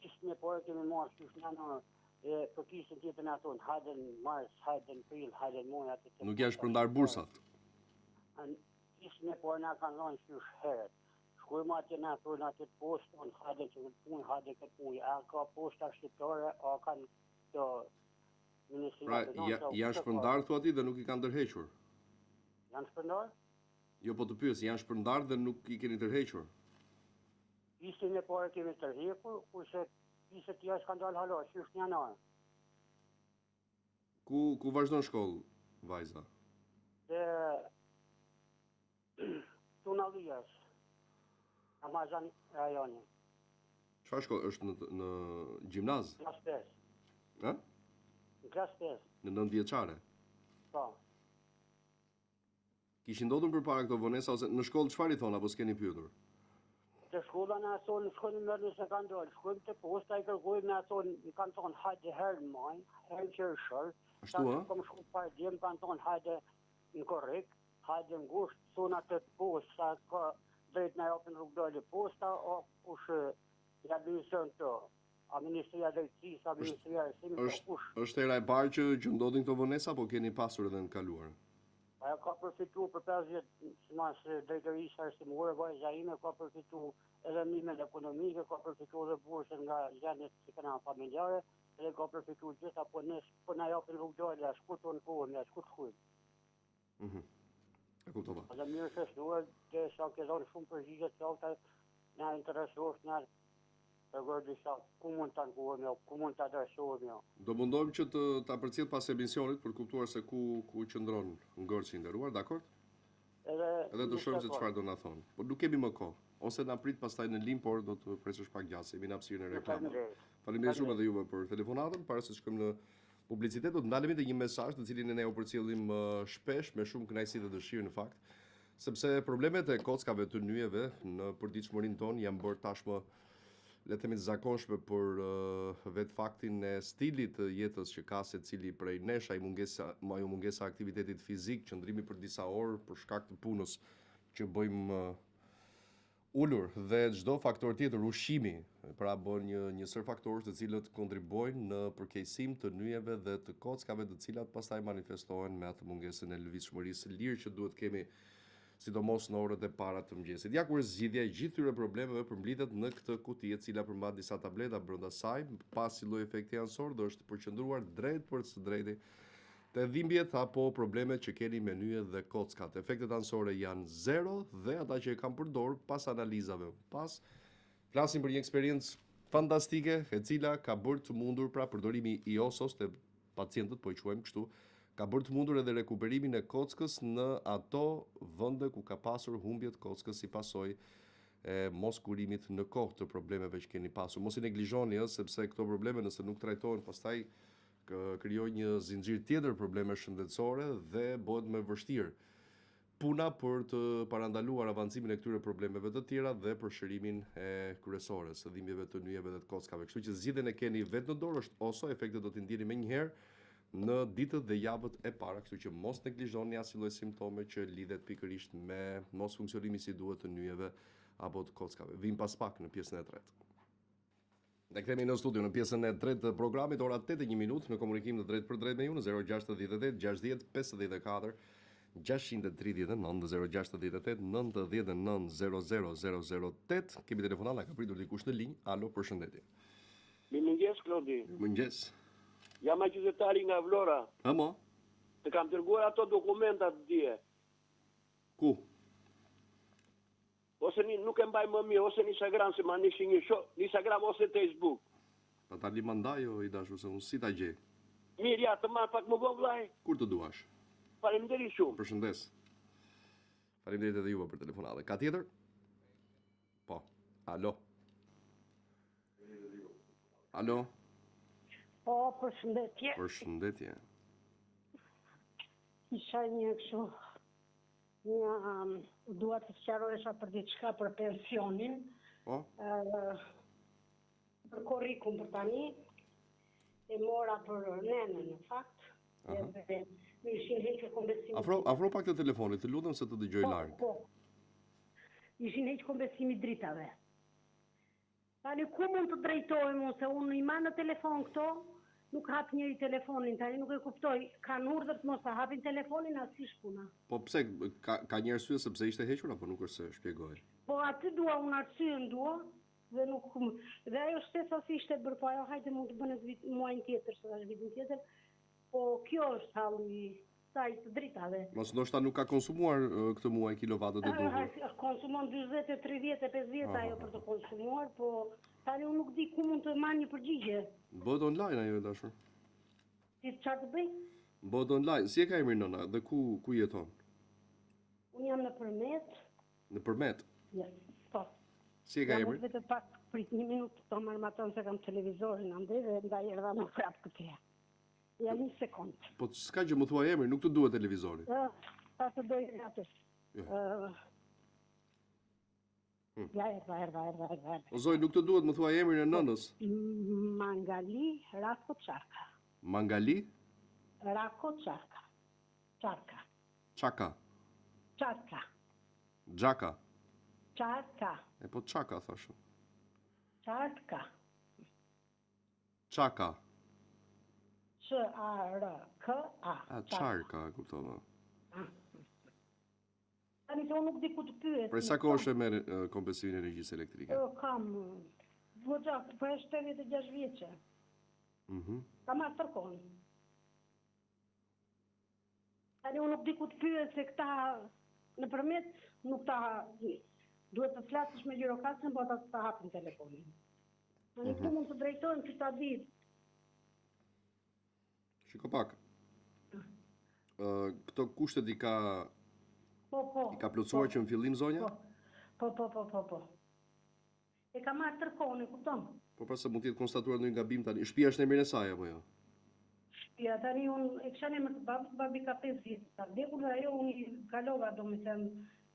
kishën e parë kemi marrë qysh në për kishën tjetën aton, hajden mars, hajden prill, hajden muaj atë. Nuk janë shpërndar bursat. Kishën e parë na kanë dhënë qysh herët. Shkojmë atje na thonë atë postë, unë hajde që punë, hajde këtë punë. A ka posta shqiptare, a kanë të Pra, janë shpërndar, thua ti, dhe nuk i kanë ndërhequr? Janë shpërndar? Jo, po të pyes, janë shpërndar dhe nuk i keni ndërhequr? Ishtin e parë kemi tërhequr, kurse ishte tjerë s'kan dalë hala, që është një janar. Ku vazhdon shkollë, vajza? Dhe Tunavijas, Amazon rajoni. Çfarë shkollë është në gjimnaz? Klas 5. Ha? Në klas 5. Në 9 vjeçare? Po. Kishin ndodhur përpara këto vonesa ose në shkollë çfarë i thon apo s'keni pyetur? Te shkolla na thonë shkollën më nëse kanë dalë, shkojmë te posta i kërkojmë na thonë, kanë thonë hajde herë në maj, herë qershor. Ashtu ë? Kom shku para djem kanë thonë hajde në korrekt, hajde ngusht, thonë atë posta ka drejt na japin rrugë dalë posta o kush ja administron këto. A Ministria e Drejtësisë, a Ministria e Arsimit, është era e parë që ndodhin këto vonesa apo keni pasur edhe në kaluar? Ajo ka përfituar për 5 vjet sipas drejtërisë arsimore, vajza ime ka përfituar edhe nimet ekonomike, ka përfituar edhe bursën nga gjendjet që kanë familjare, edhe ka përfituar gjitha po na japin rrugë dalë, as ku ton kohën, as ku shkojmë. E kuptova. Edhe mirë se shtuar, që sa ke dhënë shumë përgjigje të sakta, na interesosh na për disa ku mund të ankohemi, ku mund të adresohemi. Do mundohem që ta përcjell pas emisionit për kuptuar se ku qëndron ngërçi i nderuar, dakord? Edhe të shohim se çfarë do na thonë. Po nuk kemi më kohë. Ose na prit pastaj në lim, por do të presësh pak gjatë, jemi në hapësirën e reklamave. Faleminderit shumë edhe juve për telefonatën. Para se të shkojmë në publicitet, do të ndalemi te një mesazh të cilin ne u përcjellim shpesh me shumë kënaqësi dhe dëshirë në fakt, sepse problemet e kockave të nyjeve në përditshmërinë tonë janë bërë tashmë le të themi të zakonshme për vetë faktin e stilit të jetës që ka secili prej nesh, ai mungesa aktivitetit fizik, qëndrimi për disa orë për shkak të punës që bëjmë ulur dhe çdo faktor tjetër, ushqimi, pra bën një sër faktorësh të cilët kontribuojnë në përkeqësim të nyjeve dhe të kockave, të cilat pastaj manifestohen me atë mungesën e lëvizshmërisë së lirë që duhet kemi sidomos në orët e para të mëngjesit. Ja kur zgjidhja e gjithë këtyre problemeve përmblidhet në këtë kuti e cila përmban disa tableta brenda saj, pasi lloji efekti ansor do është përqendruar drejt për së drejti te dhimbjet apo problemet që keni me nyjet dhe kockat. Efektet ansore janë zero dhe ata që e kanë përdor pas analizave. Pas flasim për një eksperiencë fantastike e cila ka bërë të mundur pra përdorimi i osos te pacientët, po i quajmë kështu, ka bërë të mundur edhe rekuperimin e kockës në ato vende ku ka pasur humbje të kockës si pasojë e mos kurimit në kohë të problemeve që keni pasur. Mos i neglizhoni, sepse këto probleme nëse nuk trajtohen pastaj krijojnë një zinxhir tjetër probleme shëndetësore dhe bëhet më vështirë puna për të parandaluar avancimin e këtyre problemeve të tjera dhe përshërimin e kryesore së dhimbjeve të nyjeve dhe të kockave. Kështu që zgjidhjen e keni vetë në dorë, është oso, efektet do t'i ndjeni menjëherë në ditët dhe javët e para, kështu që mos neglizhoni asnjë lloj simptome që lidhet pikërisht me mos funksionimi si duhet të nyjeve apo të kockave. Vim pas pak në pjesën e tretë. Ne kthehemi në studio në pjesën e tretë të programit, ora 8:01 në komunikim të drejtë për drejtë me ju në 068 60 54 639 068 99 0008. Kemi telefonata, ka pritur dikush në linjë. Alo, përshëndetje. Mirëmëngjes, Klodi. Mirëmëngjes. Jam aqytetari nga Vlora. Mo? Të kam dërguar ato dokumentat dje. Ku? Ose nuk e mbaj më mirë, ose në Instagram, se ma nishi një show, në Instagram ose Facebook. Pa ta li mandaj o i dashur, se unë si ta gjej. Mirë, ja, të marrë pak më vonë vllai. Kur të duash? Faleminderit shumë. Përshëndes. Faleminderit edhe juve për telefonatën. Ka tjetër? Po. Alo. Alo. Po, përshëndetje. Përshëndetje. Isha një kështu, dua të sqarohesha për diçka për pensionin. Po? Për korrikun për tani, e mora për nenën në fakt. Edhe më ishin hequr kombesimi. Afro pak të telefonit, të lutem se të dëgjoj larg. Po. Ishin hequr kombesimi dritave. Tani ku mund të drejtohem unë, se unë i marr në telefon këto, nuk hap njëri telefonin, tani nuk e kuptoj, kanë urdhër të mos ta hapin telefonin, as si shpuna. Po pse, ka një arsye sepse ishte hequr, apo nuk është se shpjegoj? Po aty dua unë arsyen dua, dhe nuk, dhe ajo shtesa si ishte bërë, po ajo hajde mund të bënet muajin tjetër, se është vitin tjetër, po kjo është halli saj të dritave. Mos ndoshta nuk ka konsumuar këtë muaj kilovatët e duhur. Konsumon 40, 30, 50 ajo për të konsumuar, po tani unë nuk di ku mund të marr një përgjigje. Bëhet online ajo e dashur. Si çfarë të bëj? Bëhet online. Si e ka emrin nëna dhe ku jeton? Unë jam në Përmet. Në Përmet? Ja, po. Si e ka emrin? Vetë pak prit një minutë të marr maton se kam televizorin andaj dhe ndaj erdha më prap këtej. Ja një sekund. Po s'ka gjë, më thuaj emrin, nuk të duhet televizori. Pa të doj atë. Ja, erdha. O zoj, nuk të duhet, më thuaj emrin e nënës. Mangali Rako Çarka. Mangali? Rako Çarka. Çarka. Çaka. Çarka. Xhaka. Çarka. E po Çaka thashë. Çarka. Çaka. Çarka. Çarka, e kuptova. Tani të unë nuk di ku të pyet. Prej sa kohë është e merr kompensimin e energjisë elektrike? Kam goxha, po është 86 vjeçë. Kam atë tërkon. Tani unë nuk di ku të pyet se këta në Përmet nuk ta duhet të flasësh me gjirokastën, po ata ta hapin telefonin. Tani ku mund të drejtojnë që ta ditë. Shiko pak. Këto kushtet i ka i ka plotësuar që në fillim zonja? Po. E ka marrë tërkon, e kupton? Po pra se mund të jetë konstatuar ndonjë gabim tani. Shtëpia është në emrin e saj apo jo? Shtëpia tani unë e kisha në emër të babi ka 5 vjet. Ta vdekur ajo unë i kalova, domethënë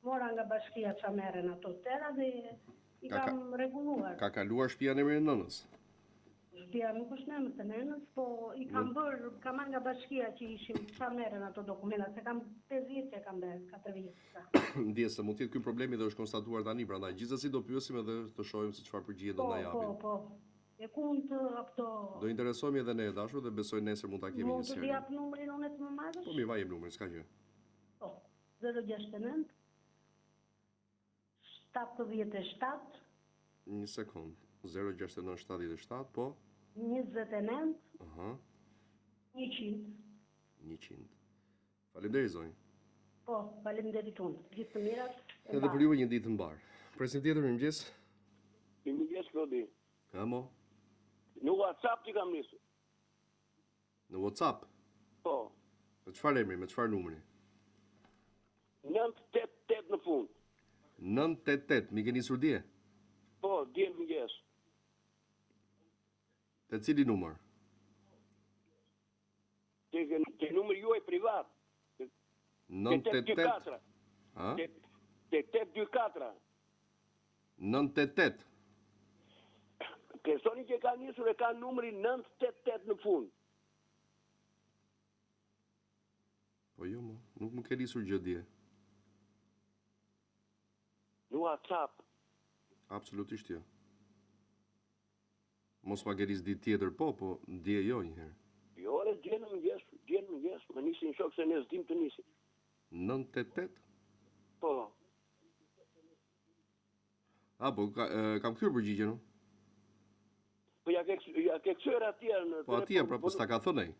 mora nga bashkia ça merren ato tera dhe I kam rregulluar. Ka kaluar shtëpia në emrin e nënës? Shtëpia nuk është në emrin e nënës, po i kam marrë nga bashkia që ishim, sa merren ato dokumenta, se kam 5 vjet që kam bërë, 4 vjet. Ndjes se mund të jetë ky problemi dhe është konstatuar tani, prandaj gjithsesi do pyesim edhe të shohim se çfarë përgjigje do na japin. Po. E kund ato. Do interesohemi edhe ne dashur dhe besoj nesër mund ta kemi një seri. Mund të jap numrin unë të më marrësh? Po mirë, jep numrin, s'ka gjë. Po. 069 77 Një sekond. 069 77, po? 29 Aha. 100. 100. Faleminderit zonjë. Po, faleminderit unë. Gjithë të mirat. Edhe për ju një ditë të mbar. Presim tjetër, mirëmëngjes. Mirëmëngjes, Klodi. Mo? Në WhatsApp ti kam nisur. Në WhatsApp? Po. Me çfarë emri, me çfarë numri? 988 në fund. 988, mi ke nisur dje? Po, dje mëngjes. Te cili numër? Te numri juaj privat. 988. Ha? Te 824. 988. Personi që ka nisur e ka numri 988 në fund. Po jo, nuk më ke nisur gjë dje. Në WhatsApp. Absolutisht jo. Mos ma geris ditë tjetër po dje jo njëherë. Jo, ore, dje në mëngjes, më nisi në shok se ne s'dim të nisi. 988? Po. Po, kam kthyer përgjigjen, no? Po ja ke kthyer atje në Po atje, pra, po s'ta ka thënë ai.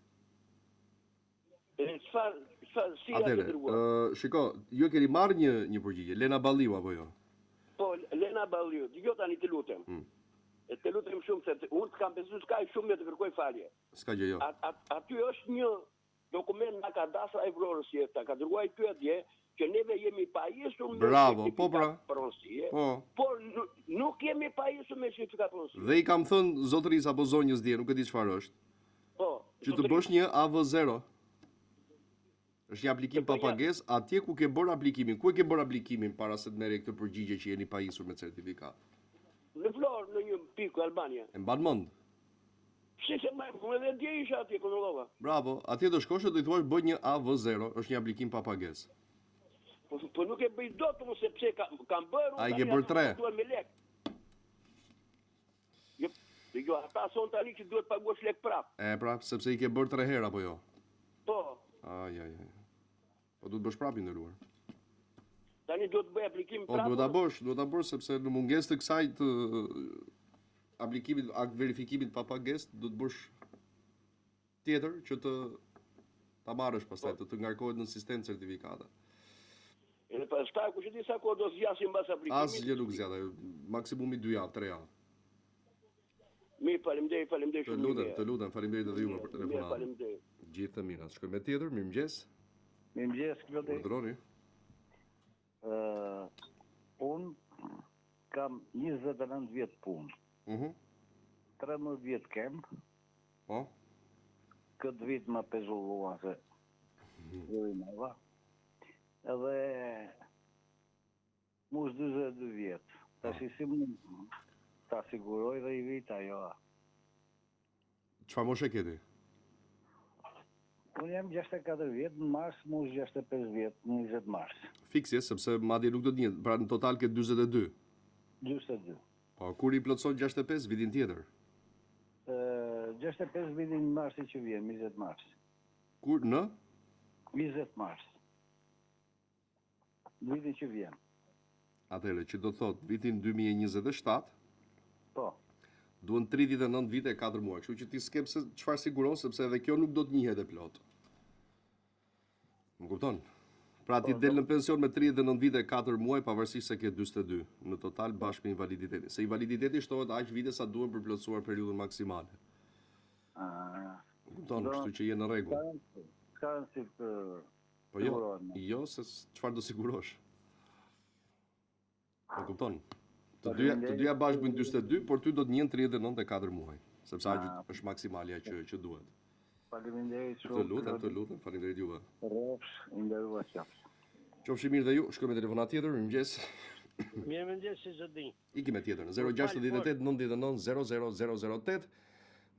Çfarë si ja ke dërguar? Shiko, ju e keni marrë një përgjigje, Lena Balliu apo jo? Po, Lena Balliu, dëgjoj tani të lutem. E të lutem shumë se unë s'kam besuar s'ka shumë me të kërkoj falje. S'ka gjë jo. Aty është një dokument nga kadastra e Vlorës që ta ka dërguar ty atje që neve jemi pajisur me Bravo, po pra. Pronësie. Po. Por nuk jemi pajisur me certifikat pronësie. Dhe i kam thënë zotërisë apo zonjës dje, nuk e di çfarë është. Po. Që të bësh një AV0. Është një aplikim pa pagesë, atje ku ke bërë aplikimin. Ku e ke bërë aplikimin para se të merrë këtë përgjigje që jeni pajisur me certifikat? Në Vlorë, në një pikë Albania. E mban mend? Si se më edhe dje isha atje kontrollova. Bravo, atje do shkosh dhe do i thuash bëj një AV0, është një aplikim pa pagesë. Po nuk e bëj dot unë sepse kam bërë. Ai ke bërë 3. Me lek. Jo, ata son tani që duhet paguash lek prap. Pra, sepse i ke bërë 3 herë apo jo? Po. Ai. Po duhet bësh prapë ndëruar. Tani duhet bëj aplikim prapë. Po duhet ta bësh sepse në mungesë të kësaj të aplikimit, akt verifikimit pa pagesë, do të bësh tjetër që ta marrësh pastaj të ngarkohet në sistem certifikata. Edhe pastaj kush e di sa kohë do zgjasim mbas aplikimit? Asgjë nuk zgjat, maksimumi 2 javë, 3 javë. Mirë, faleminderit shumë. Të lutem, faleminderit edhe juve për telefonatën. Faleminderit. Gjithë të mirat. Shkojmë me tjetër, mirëmëngjes. Mirëmëngjes, Klodi. Urdhroni. Unë kam 29 vjet punë. 13 vjet kem. Po. Këtë vit më pezullua se Jojnova. Edhe mu është 22 vjet. Tash si mund ta siguroj dhe i vit ajo. Çfarë moshë ke ti? Unë jam 64 vjet, në mars, mu është 65 vjet, në 20 mars. Fiksje, sepse madje nuk do të njët, pra në total ke 42. 42. Po, kur i plotëson 65 vitin tjetër? 65 vitin marsi që vjen, 20 mars. Kur, në? 20 mars. Vitin që vjen. Atëherë, që do të thot, vitin 2027, po. Duhen 39 vite e 4 muaj, kështu që ti s'ke pse çfarë siguron, sepse edhe kjo nuk do të njihet e plot. Më kupton? Pra ti del në pension me 39 vite e 4 muaj pavarësisht se ke 42 në total bashkë me invaliditetin. Se invaliditeti shtohet aq vite sa duhen për plotësuar periudhën maksimale. Më kupton, kështu që je në rregull. Ka si po jo, se çfarë do sigurosh? Më kupton? Të dyja bashkë bëjnë 42, por ty do të njën 39 e 4 muaj, sepse aq është maksimalja që duhet. Faleminderit shumë. Të lutem, faleminderit juve. Rrofsh, nderuar qofsh. Qofshi mirë dhe ju, shkojmë me telefonat tjetër, mirëmëngjes. Mirëmëngjes si çdo ditë. Iki me tjetër në 068 99 00008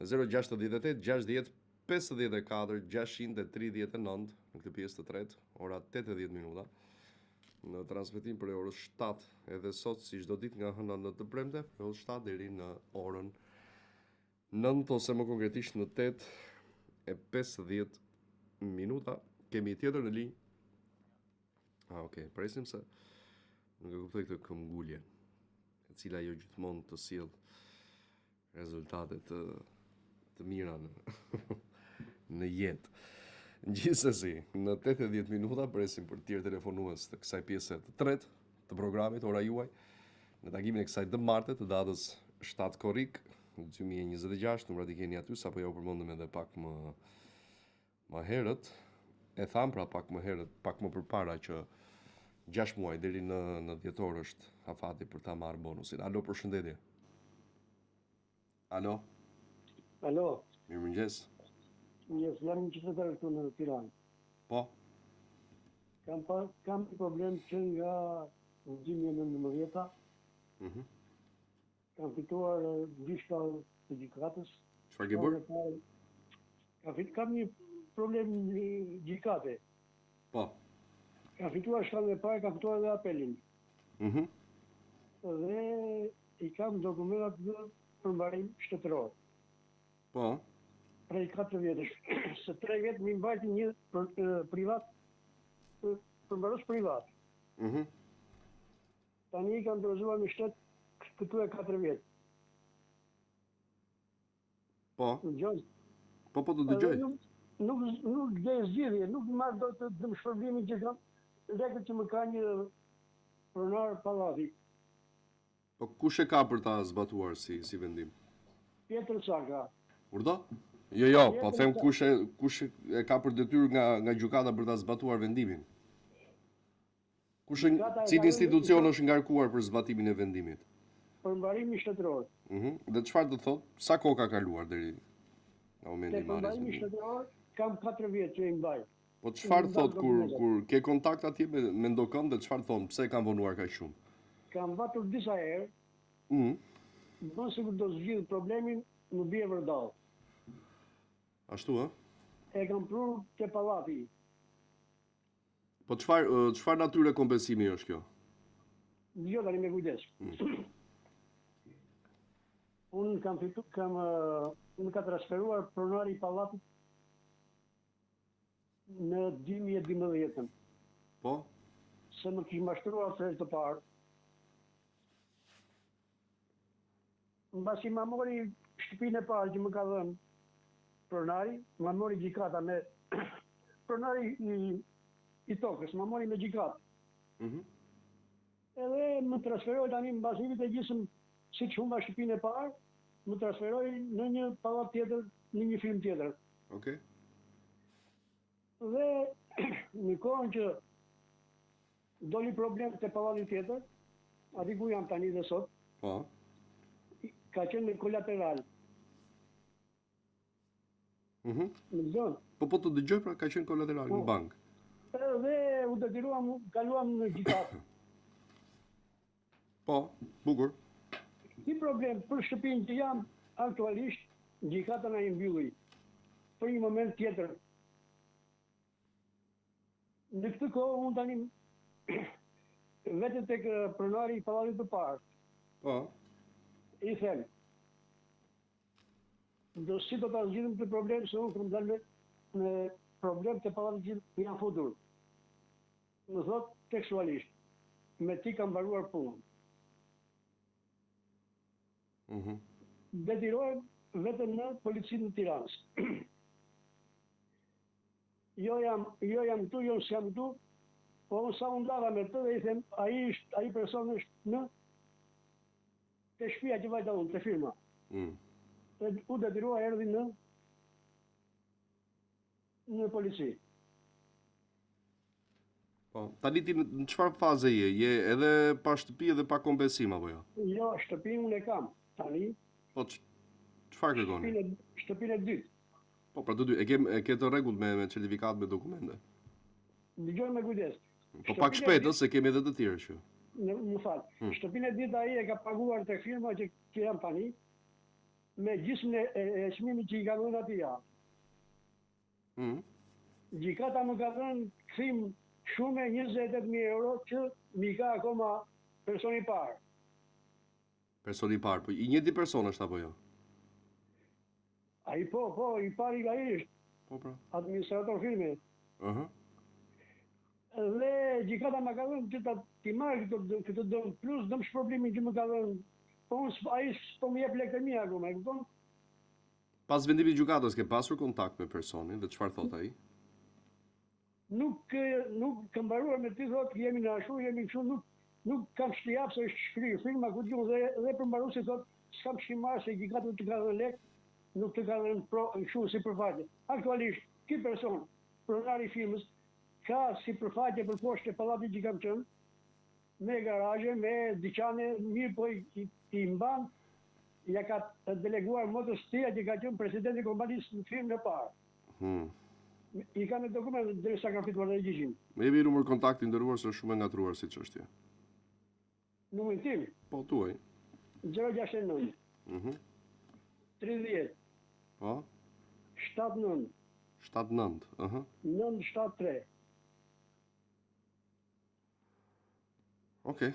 068 60 54 639 në këtë pjesë të tretë, ora 80 minuta. Në transmetim për orës 7 edhe sot si çdo ditë nga hëna në të premte, për orës 7 deri në orën 9 ose më konkretisht në 8:50 minuta. Kemi tjetër në linjë. Okej, presim se nuk e kuptoj këtë këmbgulje, e cila jo gjithmonë të sjell rezultate të mira në jetë. Gjithsesi, në 80 minuta presim për të tjerë telefonues të kësaj pjese të tretë të programit, ora juaj, në takimin e kësaj marte të datës 7 korrik 2026, numrat i keni aty, sapo ja u përmendëm edhe pak më herët. E tham pra pak më herët, pak më përpara që 6 muaj deri në dhjetor është afati për ta marrë bonusin. Alo, përshëndetje. Alo. Alo. Mirëmëngjes. Jam një qytetar këtu në Tiranë. Po. Kam një problem që nga në 2019 kam fituar gjyqta të gjykatës. Çfarë ke bërë? Kam një problem gjykate. Po. Kam fituar shkallën e parë, kam fituar edhe apelin. Dhe i kam dokumentat në përmbarim shtetëror. Po. Prej 4 vjetësh. Se 3 vjetë mi mbajti një privat, përmbaros privat. Tani i kam dorëzuar në shtet këtu e 4 vjetë. Po. Në gjoj. Po të dëgjoj. Nuk dhe zgjidhje, nuk marrë do të më shpërblimin që kam lekët që më ka një pronar pallati. Po kush e ka për ta zbatuar si vendim? Pjetër Saka. Urdhë? Jo, po them kush e ka për detyrë nga gjykata për ta zbatuar vendimin. Cili institucion është ngarkuar për zbatimin e vendimit? Përmbarimi shtetëror. Dhe çfarë do thotë? Sa kohë ka kaluar deri në momentin e marrjes? Përmbarimi shtetëror kam 4 vjet që i mbaj. Po çfarë thot kur ke kontakt atje me ndokën dhe çfarë thon? Pse kanë vonuar kaq shumë? Kam vatur disa herë. Bën sikur do zgjidh problemin, më bie vërdall. Ashtu ë? E kam prur te pallati. Po çfarë natyre kompensimi është kjo? Jo, tani me kujdes. Unë unë ka transferuar pronari i pallatit në 2012. Po? Se më kishë mashtruar të të parë. Mbasi ma mori shtëpinë e parë që më ka dhënë pronari, ma mori gjykata me pronari i tokës, ma mori me gjykatë. Edhe më transferoi tani mbasi vitit e gjysmë, si që humba shtëpinë e parë, më transferoi në një pallat tjetër, në një firmë tjetër. Okej. Dhe në kohën që doli problem të pallati tjetër, ati ku jam tani dhe sot, ka qenë në kolateral. Në zonë. Po të dëgjoj pra ka qenë kolateral në bankë. Dhe u detyruam, kaluam në gjykatë. Po, bukur. Një problem për shtëpinë që jam aktualisht, gjykata na i mbylli për një moment tjetër. Në këtë kohë unë tani vetë tek pronari i pallatit të parë. Po. I them. Do si do ta zgjidhim këtë problem se unë kam dalë në problem të pallatit që janë futur. Më thot tekstualisht, me ti kam mbaruar punën. Detirohem vetëm në policinë në Tiranës. Jo jam këtu, jo s'jam këtu, po unë sa unë dava me të dhe i them, ai person është në te shtëpia që vajta unë, te firma. U detyrua erdhi në polici. Po, tani ti në çfarë faze je? Je edhe pa shtëpi edhe pa kompensim apo jo? Jo, shtëpinë unë e kam. Tani. Po çfarë kërkoni? Shtëpinë e dytë. Po, pra të dy, e ke të rregullt me certifikat me dokumente? Dëgjoj me kujdes. Po pak shpejt, se kemi edhe të tjerë që. më fal. Shtëpinë e dytë ai e ka paguar tek firma që janë tani me gjysmën e çmimit që i ka dhënë atij ja. Gjykata më ka dhënë kthim shumë 28.000 euro që mi ka akoma personi i parë. Personi i parë, po i njëjti person është apo jo? Ai po, i pari ai është. Po pra. Administrator firme. Dhe gjykata më ka dhënë që ti marr këtë dëm plus dëm shpërblimin që më ka dhënë. Po ai s'po më jep lekë mia akoma, e kupton? Pas vendimit të gjykatës ke pasur kontakt me personin dhe çfarë thot ai? Nuk kam mbaruar me ty thotë jemi në ashtu, jemi kështu, nuk kam shtjap se është shkrirë firma ku diun dhe për mbaruesi thotë s'kam shimar se gjykata të ka dhënë lekë, nuk të ka dhënë kështu si përfaqe. Aktualisht ky person, pronari i firmës, ka si përfaqe për poshtë e pallatit që kam qenë, me garazhe, me dyqane, mirë po i mban, ja ka deleguar motës tia që ka qenë presidenti i kompanisë në firmën e parë. I ka në dokument dhe sa ka fituar dhe gjyqin. Me jemi numër kontakti ndëruar se është shumë e ngatruar si çështje. Numrin tim? Po, tuaj. 069 30 Po? 79 79, 973. Okej.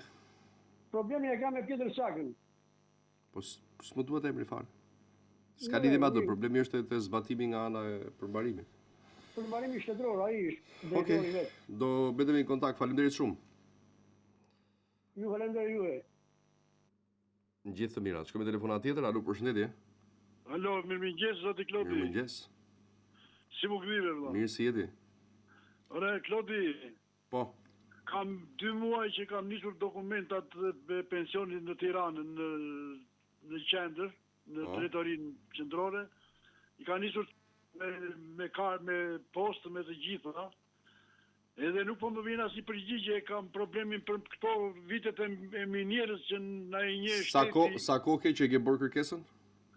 Problemi e ka me Pjetër Sakën. Po s'më duhet emri fare. S'ka lidhje me atë, problemi është te zbatimi nga ana e përmbarimit. Përmbarimi shtetëror, ai është. Okej. Do bëhemi në kontakt. Faleminderit shumë. Ju falenderoj juve. Në gjithë të mirat. Shkojmë me telefonat tjetër. Alo, përshëndetje. Alo, mirëmëngjes, zoti Klodi. Mirëmëngjes. Si më ktheve vëlla? Mirë si jeti? Ore, Klodi. Po. Kam 2 muaj që kam nisur dokumentat e pensionit në Tiranë, në qendër, në drejtorinë qendrore. I ka nisur me postë, me të gjitha. Edhe nuk po më vjen asnjë përgjigje, kam problemin për këto vitet e minierës që na e njeh shteti. Sa kohë ke që e ke bërë kërkesën?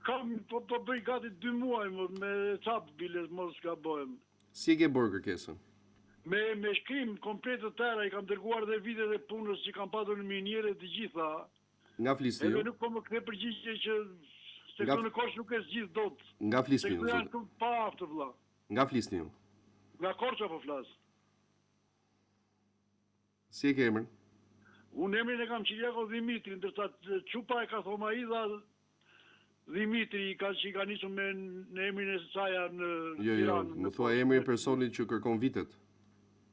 Kam, po bëj gati 2 muaj, me çap bile mos gabohem. Si e ke bërë kërkesën? Me shkrim komplet të tëra, i kam dërguar dhe vitet e punës që kam patur në minierë të gjitha. Nga flisni ju? Edhe nuk po më kthe përgjigje që se këtu në Korçë nuk e zgjidh dot. Nga flisni ju? Se këtu janë shumë pa aftë vëlla. Nga flisni ju? Nga Korça po flas. Si e ke emrin? Unë emrin e kam Qiliako Dimitri, ndërsa Çupa e ka Thomaida Dimitri, që i ka nisur në emrin e saj në Tiranë. Jo, më thua emrin e personit që kërkon vitet.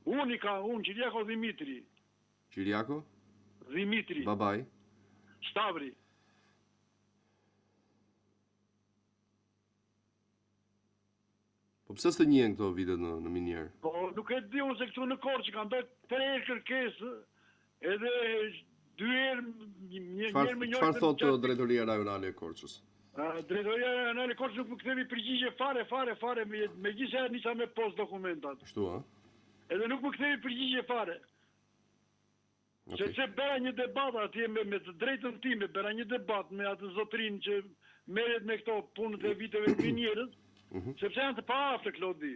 Unë Qiliako Dimitri. Qiliako? Dimitri. Babaj? Stavri. Po pse s'të njihen këto vitet në minierë? Po nuk e di unë se këtu në Korçë kam bërë 3 herë kërkesë, edhe 2 herë një më njëjtë. Çfarë thotë drejtoria rajonale e Korçës? Drejtoria rajonale e Korçës nuk më kthevi përgjigje fare, megjithëse nisa me post dokumentat. Kështu, a? Edhe nuk më kthevi përgjigje fare. Sepse bëra një debat atje me të drejtën time, bëra një debat me atë zotrin që merret me këto punët e viteve të minierës. Sepse janë të paaftë, Klodi.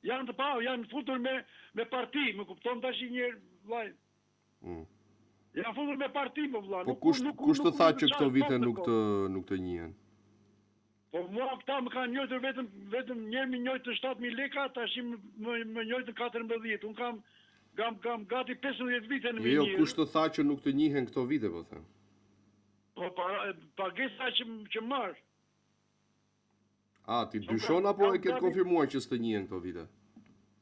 Janë futur me parti, më kupton tash një herë, vllai. Janë futur me parti, më vlla. Po kush të tha që këto vite nuk të njihen? Po mua këta më kanë njëjtur vetëm një më njëjtë 7.000 lekë, tash më njëjtë 14. Unë kam gati 15 vite në minierë. Jo, kush të tha që nuk të njihen këto vite, po them. Po pagesa që marr. A, ti dyshon apo e ke konfirmuar që s'të njihen këto vite?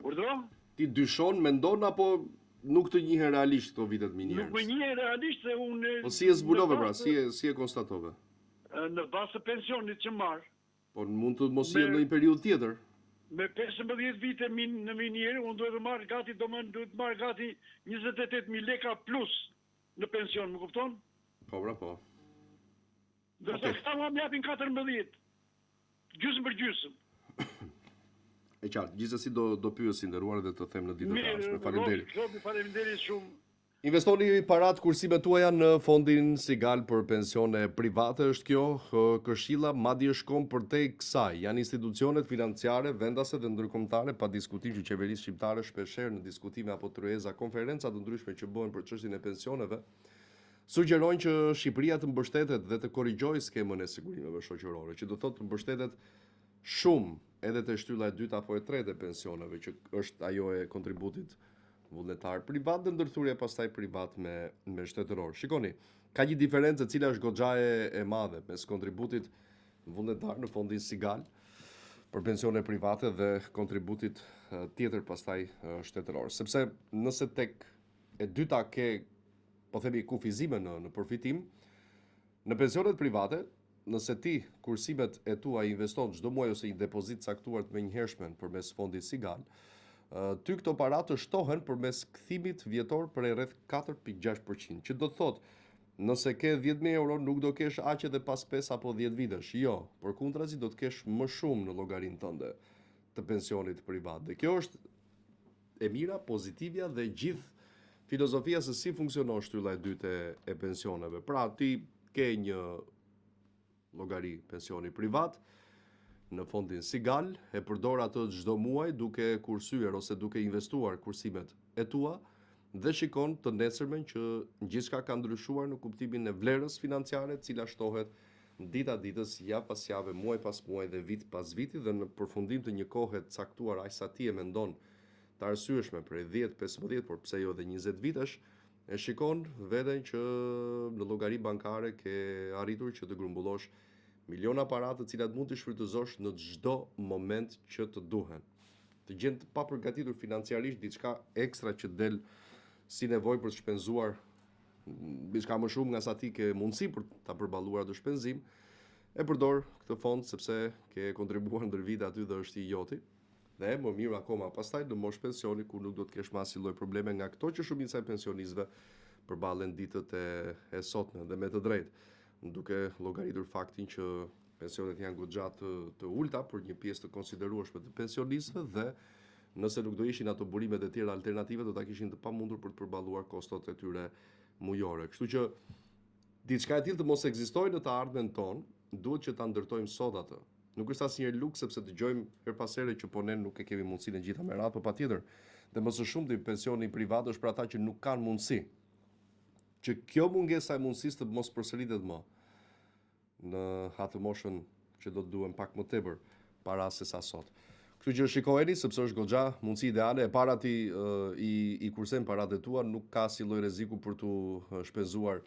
Urdhro? Ti dyshon, mendon apo nuk të njihen realisht këto vitet minierës? Nuk më njihen realisht se unë... Po si e zbulove pra, si e konstatove? Në bazë të pensionit që marr. Po mund të mos jetë në një periudhë tjetër. Me 15 vite në minierë, unë duhet të marr gati 28.000 lekë plus në pension, më kupton? Po, bra, po. Dërsa këta më japin 14. Gjysmë për gjysmë. E qartë, gjithsesi do pyes i nderuar dhe të them në ditën e ardhshme. Faleminderit. Faleminderit shumë. Investoni parat kursimet tuaja në fondin Sigal për pensione private, është kjo këshilla, madje shkon përtej kësaj. Janë institucionet financiare, vendase dhe ndërkombëtare pa diskutim që qeverisë shqiptare shpeshherë në diskutime apo tryeza konferenca të ndryshme që bëhen për çështjen e pensioneve, sugjerojnë që Shqipëria të mbështetet dhe të korrigjojë skemën e sigurimeve shoqërore, që do thotë të mbështetet shumë edhe te shtylla e dytë apo e tretë e pensioneve, që është ajo e kontributit vullnetar privat dhe ndërthurje pastaj privat me shtetëror. Shikoni, ka një diferencë e cila është goxha e madhe mes kontributit vullnetar në fondin Sigal për pensione private dhe kontributit tjetër pastaj shtetëror. Sepse nëse tek e dyta ke, po themi, kufizime në përfitim, në pensionet private, nëse ti kursimet e tua investon çdo muaj ose një depozit caktuar të menjëhershme përmes fondit Sigal, ty këto para të shtohen përmes kthimit vjetor për rreth 4.6%, që do të thotë, nëse ke 10.000 euro nuk do kesh aq edhe pas 5 apo 10 vitesh. Jo, përkundrazi do të kesh më shumë në llogarinë tënde të pensionit privat. Dhe kjo është e mira, pozitivja dhe gjithë filozofia se si funksionon shtylla e dytë e pensioneve. Pra ti ke një llogari pensioni privat në fondin Sigal, e përdor atë çdo muaj duke kursyer ose duke investuar kursimet e tua dhe shikon të nesërmen që gjithçka ka ndryshuar në kuptimin e vlerës financiare, cila shtohet dita ditës, javë pas jave, muaj pas muaj dhe vit pas viti, dhe në përfundim të një kohe të caktuar aq sa ti e mendon të arsyeshme për 10-15, por pse jo edhe 20 vitesh, e shikon veten që në llogari bankare ke arritur që të grumbullosh miliona para të cilat mund të shfrytëzosh në çdo moment që të duhen. Të gjen të papërgatitur financiarisht diçka ekstra që del si nevojë për të shpenzuar diçka më shumë nga sa ti ke mundësi për ta përballuar atë shpenzim, e përdor këtë fond sepse ke kontribuar ndër vite aty dhe është i joti. Dhe më mirë akoma pastaj në moshë pensioni ku nuk do të kesh më asnjë lloj probleme nga këto që shumica e pensionistëve përballen ditët e sotme dhe me të drejtë, duke llogaritur faktin që pensionet janë goxha të ulta për një pjesë të konsiderueshme të pensionistëve dhe nëse nuk do ishin ato burimet e tjera alternative do ta kishin të pamundur për të përballuar kostot e tyre mujore. Kështu që diçka e tillë të mos ekzistojë në të ardhmen tonë, duhet që ta ndërtojmë sot atë. Nuk është asnjëherë luks sepse dëgjojmë her pas here që po ne nuk e kemi mundësinë e gjitha me radhë, por patjetër. Dhe më së shumti pensioni privat është për ata që nuk kanë mundësi. Që kjo mungesa e mundësisë të mos përsëritet më në atë moshën që do të duhem pak më tepër para se sa sot. Kështu që shikojeni sepse është goxha mundësi ideale, e para ti i kursen paratë tua, nuk ka asnjë lloj rreziku për tu shpenzuar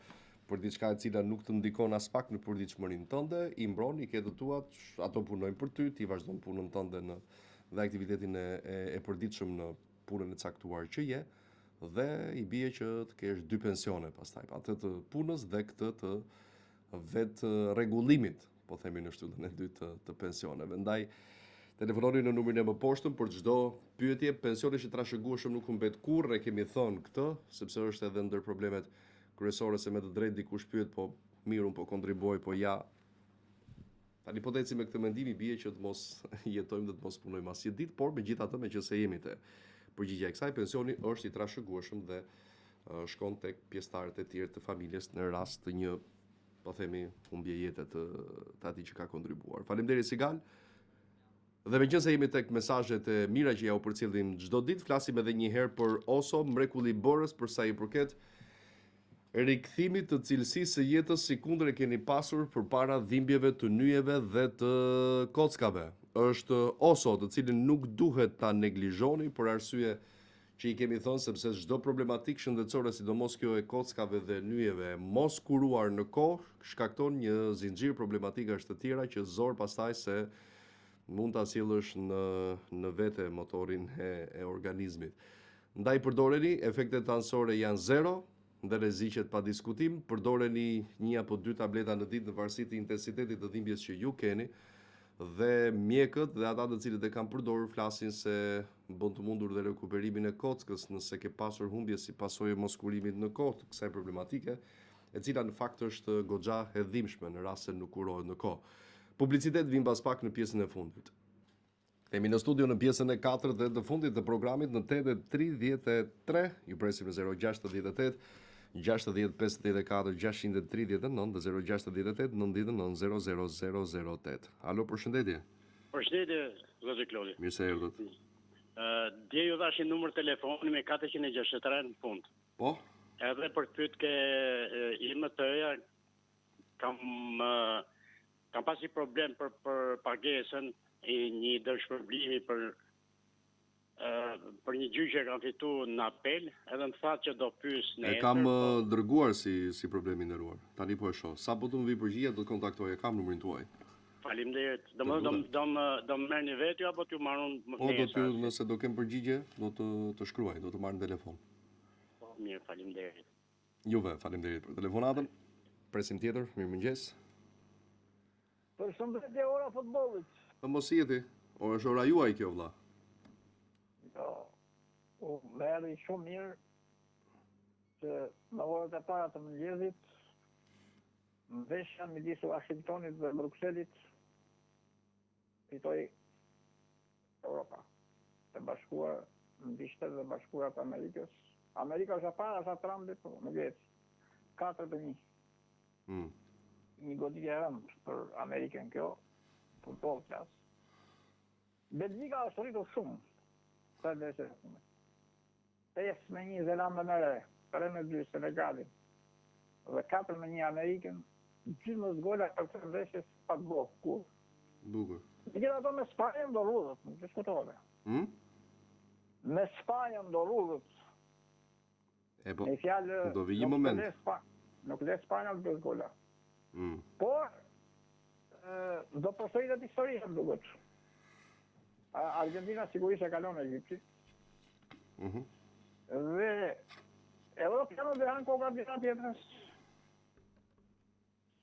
për diçka e cila nuk të ndikon as pak në përditshmërinë tënde, i mbron, i ke të tuat, ato punojnë për ty, ti vazhdon punën tënde dhe aktivitetin e përditshëm në punën e caktuar që je, dhe i bie që të kesh dy pensione pastaj, atë të punës dhe këtë të vetë rregullimit, po themi në shtyllën e dytë të pensioneve. Ndaj telefononi në numrin e më poshtëm për çdo pyetje. Pensioni që trashëgueshëm nuk humbet kurrë, e kemi thënë këtë, sepse është edhe ndër problemet kryesore se me të drejtë dikush pyet, po mirë, po kontribuoj, po ja. Tani po ecim me këtë mendim, i bie që të mos jetojmë dhe të mos punojmë asnjë ditë, por megjithatë meqense jemi te përgjigjja e kësaj, pensioni është i trashëgueshëm dhe shkon tek pjesëtarët e tjerë të familjes në rast të një, po themi, humbje jete të atij që ka kontribuar. Faleminderit Sigal. Dhe meqense jemi tek mesazhet e mira që ja u përcjellim çdo ditë, flasim edhe një herë për Oso, mrekulli bërës për sa i përket rikthimit të cilësisë së jetës si kundër e keni pasur përpara dhimbjeve të nyjeve dhe të kockave. Është Oso, të cilin nuk duhet ta neglizhoni për arsye që i kemi thënë, sepse çdo problematikë shëndetësore, sidomos kjo e kockave dhe nyjeve, mos kuruar në kohë, shkakton një zinxhir problematikash të tjera që zor pastaj se mund ta sjellësh në vete motorin e organizmit. Ndaj përdoreni, efektet anësore janë zero dhe rreziqet pa diskutim. Përdoreni 1 apo 2 tableta në ditë në varësi të intensitetit të dhimbjes që ju keni, dhe mjekët dhe ata të cilët e kanë përdorur flasin se bën të mundur dhe rekuperimin e kockës nëse ke pasur humbje si pasojë e moskurimit në kohë të kësaj problematike, e cila në fakt është goxha e dhimbshme në rast se nuk kurohet në kohë. Publicitet vjen pas pak në pjesën e fundit. Kemi në studio në pjesën e 4 dhe të fundit të programit në 8:33. Ju presim në 068 60 54 639 dhe 068 99 00008. Alo, përshëndetje. Përshëndetje, zoti Klodi. Mirë se erdhët. Dje ju dhash një numër telefoni me 463 në fund. Po? Edhe për pyet ke imë të eja, kam pasi problem për pagesën e një dëshpërblimi për një gjyqe kam fitu në apel, edhe më thatë që do pyes në E kam dërguar si problemi nderuar. Tani po e shoh. Sa po të më vi përgjigje do të kontaktoj, e kam numrin tuaj. Faleminderit. Do më merrni vetë apo t'ju marrun Po do t'ju, nëse do kem përgjigje, do të shkruaj, do të marr në telefon. Po mirë, faleminderit. Juve, faleminderit për telefonatën. Presim tjetër, mirëmëngjes. Përshëndetje, ora futbollit. Po mos jeti, është ora juaj kjo vlla. Jo, merri shumë mirë që në orët e para të mëngjesit ndeshja midis Washingtonit dhe Brukselit fitoi Europa e bashkuar mbi Shtetet e Bashkuara të Amerikës. Amerika është e para sa Trumpi, po më vjet 4-1. Një goditje e rëndë për Amerikën kjo, futboll klas. Belgjika është rritur shumë. Sa ndeshje. 5-1 Zelandën e Re, 3-2 Senegalin dhe 4-1 Amerikën. Gjysmës gola për këtë ndeshje pa blok kur. Bukur. Gjithë ato me Spanjën do rrudhët, nuk diskutove. Me Spanjën do rrudhët. E po, me fjalë, do vi një moment. Nuk le Spanja të bëjë gola. Por, do përsëritet historia, më duket. Argentina sigurisht e kalon Egjiptin. Dhe Evropianët dhe hanë koka disa tjetërës.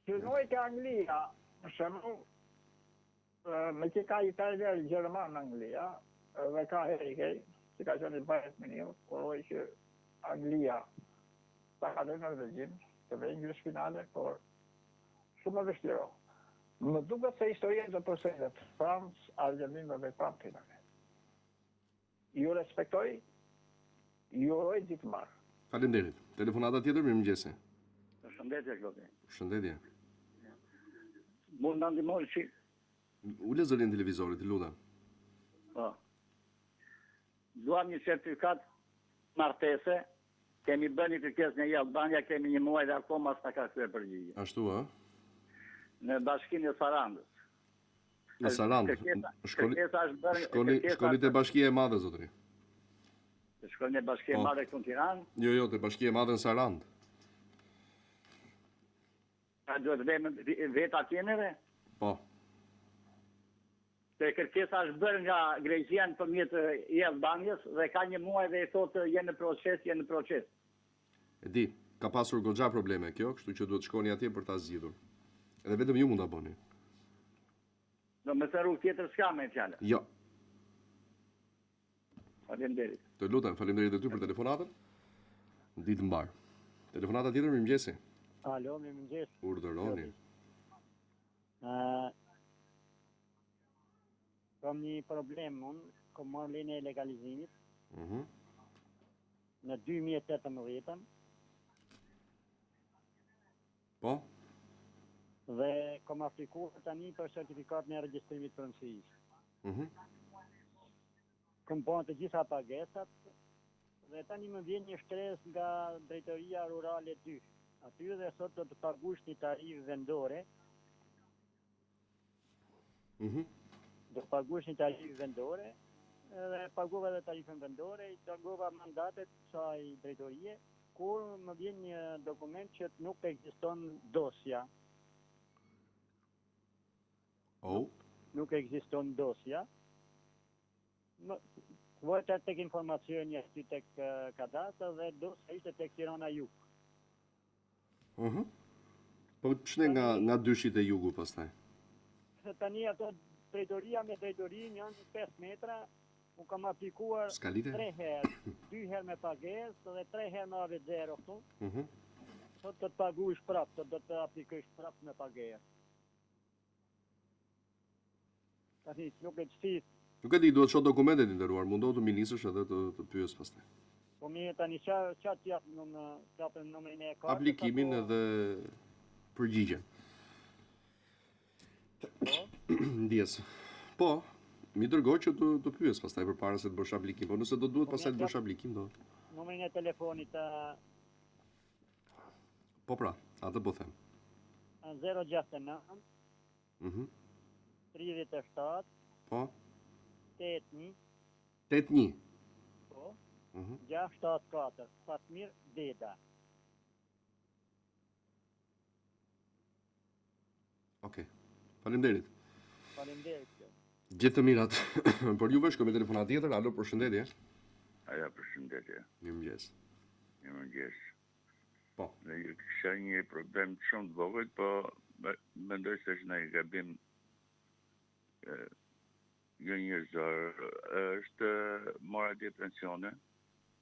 Synoj ke Anglia, më shembull, me që ka Italia, Gjerman Anglia, dhe ka Harry Kane, që ka qenë i Bayern Munich, kuroj që Anglia ta ka dhënë në regjim, të vejnë gjysmë finale, por shumë e vështirë. Më duket se historia do përsëritet. Francë, Argentinë dhe prapë finale. Ju respektoj, ju uroj ditë mbarë. Faleminderit. Telefonata tjetër, mirëmëngjesi. Përshëndetje, Klodi. Përshëndetje. Mund të ndihmoj çik? Ule zërin televizorit, të lutem. Po. Duam një certifikat martese, kemi bërë një kërkesë në Albania, kemi një muaj dhe akoma s'na ka kthyer përgjigje. Ashtu, a? Në bashkinë e Sarandës. Në Sarandë. Shkoni te Bashkia e Madhe, zotëri. Shkoni te Bashkia e Madhe këtu në Tiranë? Jo, te Bashkia e Madhe në Sarandë. A duhet vetë atje neve? Po. Te kërkesa është bërë nga Greqia nëpërmjet i Albanias dhe ka një muaj dhe i thotë jenë në proces. E di, ka pasur goxha probleme kjo, kështu që duhet shkoni atje për ta zgjidhur. Edhe vetëm ju mund ta bëni. Do me thënë rrugë tjetër s'ka me fjalë. Jo. Faleminderit. Të lutem, faleminderit edhe ty për telefonatën. Ditë mbar. Telefonata tjetër, mirëmëngjesi. Alo, mirëmëngjes. Urdhëroni. Kam një problem unë, kam marrë lenë e legalizimit. Në 2018. Po? Dhe kam aplikuar tani për certifikat në regjistrimit pronësisë. Kam bën të gjitha pagesat dhe tani më vjen një shtres nga Drejtoria Rurale 2. Aty dhe sot do të paguash një tarifë vendore. Do paguash një tarifë vendore dhe paguava edhe tarifën vendore, i dërgova mandatet kësaj drejtorie, kur më vjen një dokument që nuk ekziston dosja. Nuk ekziston dosja. Vojta tek informacioni aty tek kadastër dhe dosja ishte tek Tirana Jug. Po ç'ne nga dyshit e jugu pastaj? Tani ato drejtoria me drejtorinë janë 5 metra, unë kam aplikuar 3 herë, 2 herë me pagesë dhe 3 herë me AV0 këtu. Sot do të paguash prapë, do të aplikosh prapë me pagesë. Tani nuk e çti. Nuk e di, duhet shoh dokumentet i nderuar, mundohu të ministësh edhe të pyes pastaj. Po mirë tani çfarë japën numrin e kartës? Aplikimin edhe përgjigjen. Ndjes. Po, mi dërgoj që të pyes pastaj përpara se të bësh aplikim, po nëse do duhet pastaj të bësh aplikim do. Numrin e telefonit Po pra, atë po them. 069 37 Po. 81 Po. 674 Fatmir Deda. Okej. Faleminderit. Faleminderit. Gjithë të mirat. Por juve shkoj me telefonat tjetër. Alo, përshëndetje. Aja, përshëndetje. Mirëmëngjes. Mirëmëngjes. Po. Ne kisha një problem shumë të vogël, po mendoj se është një gabim jo njerëzor, është mora dje pensione.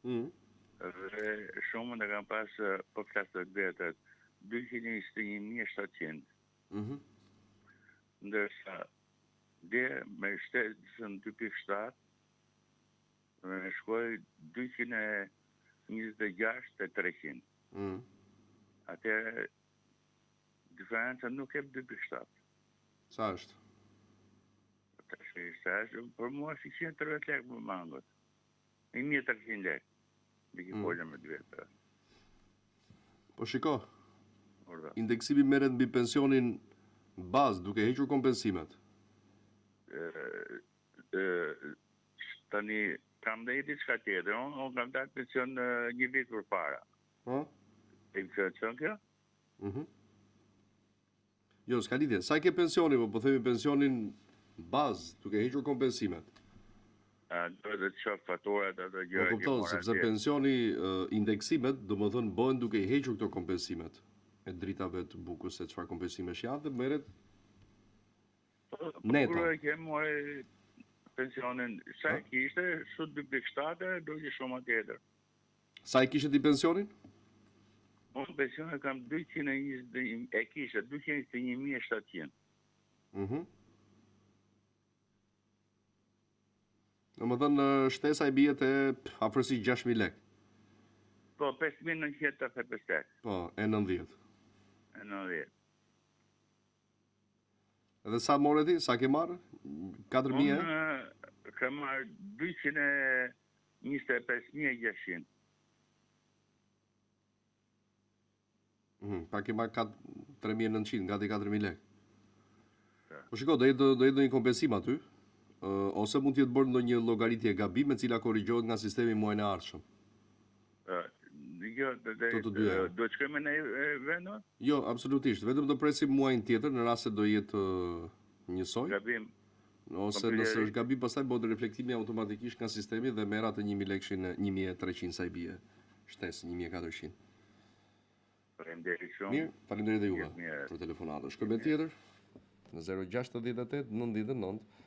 Dhe shumë në kam pas po flasë të vetët 221.700. Ndërsa dhe me shtetën 2.7 me shkoj 226.300. Atëherë diferenca nuk e 2.7. Sa është? Për mua është 130 lekë më mangët. 1.300 lekë. Dhe ki folën me 2 vetë. Po shiko, indeksimi merret mbi pensionin bazë duke hequr kompensimet. Tani kam dhe i diçka tjetër, unë kam dalë pension një vit për para. E më pension kjo? Jo, s'ka lidhje. Sa ke pensioni, po themi pensionin bazë duke hequr kompensimet. Do të qofë faturat ato gjëra. Po kupton, sepse pensioni indeksimet, domethënë bëhen duke i hequr këto kompensimet e dritave të bukës se çfarë kompensimesh janë dhe merret neto. Kur e ke mori pensionin, sa e kishte, sot 2.7, do që shumë tjetër. Sa e kishe ti pensionin? Unë pensionin kam 221.700. Domethënë shtesa i bie te afërsi 6.000 lekë. Po 5.955 lekë. Po, e 90. E 90. Edhe sa more ti? Sa ke marrë? 4.000? Unë kam marrë 225.600. Pa ke marrë 3.900, gati 4.000 lekë. Po shiko, do jetë një kompensim aty, ose mund t'jetë bërë ndonjë llogaritje gabim e cila korrigjohet nga sistemi muajin e ardhshëm. Jo, do të shkojmë në vend? Jo, absolutisht. Vetëm do presim muajin tjetër në rast se do jetë njësoj. Gabim. Ose nëse është gabim, pastaj bëhet reflektimi automatikisht nga sistemi dhe merr atë 1.000 lekëshin 1.300 sa i bie. Shtesë 1.400. Faleminderit shumë. Mirë, faleminderit edhe juve për telefonatën. Shkojmë tjetër në 068 99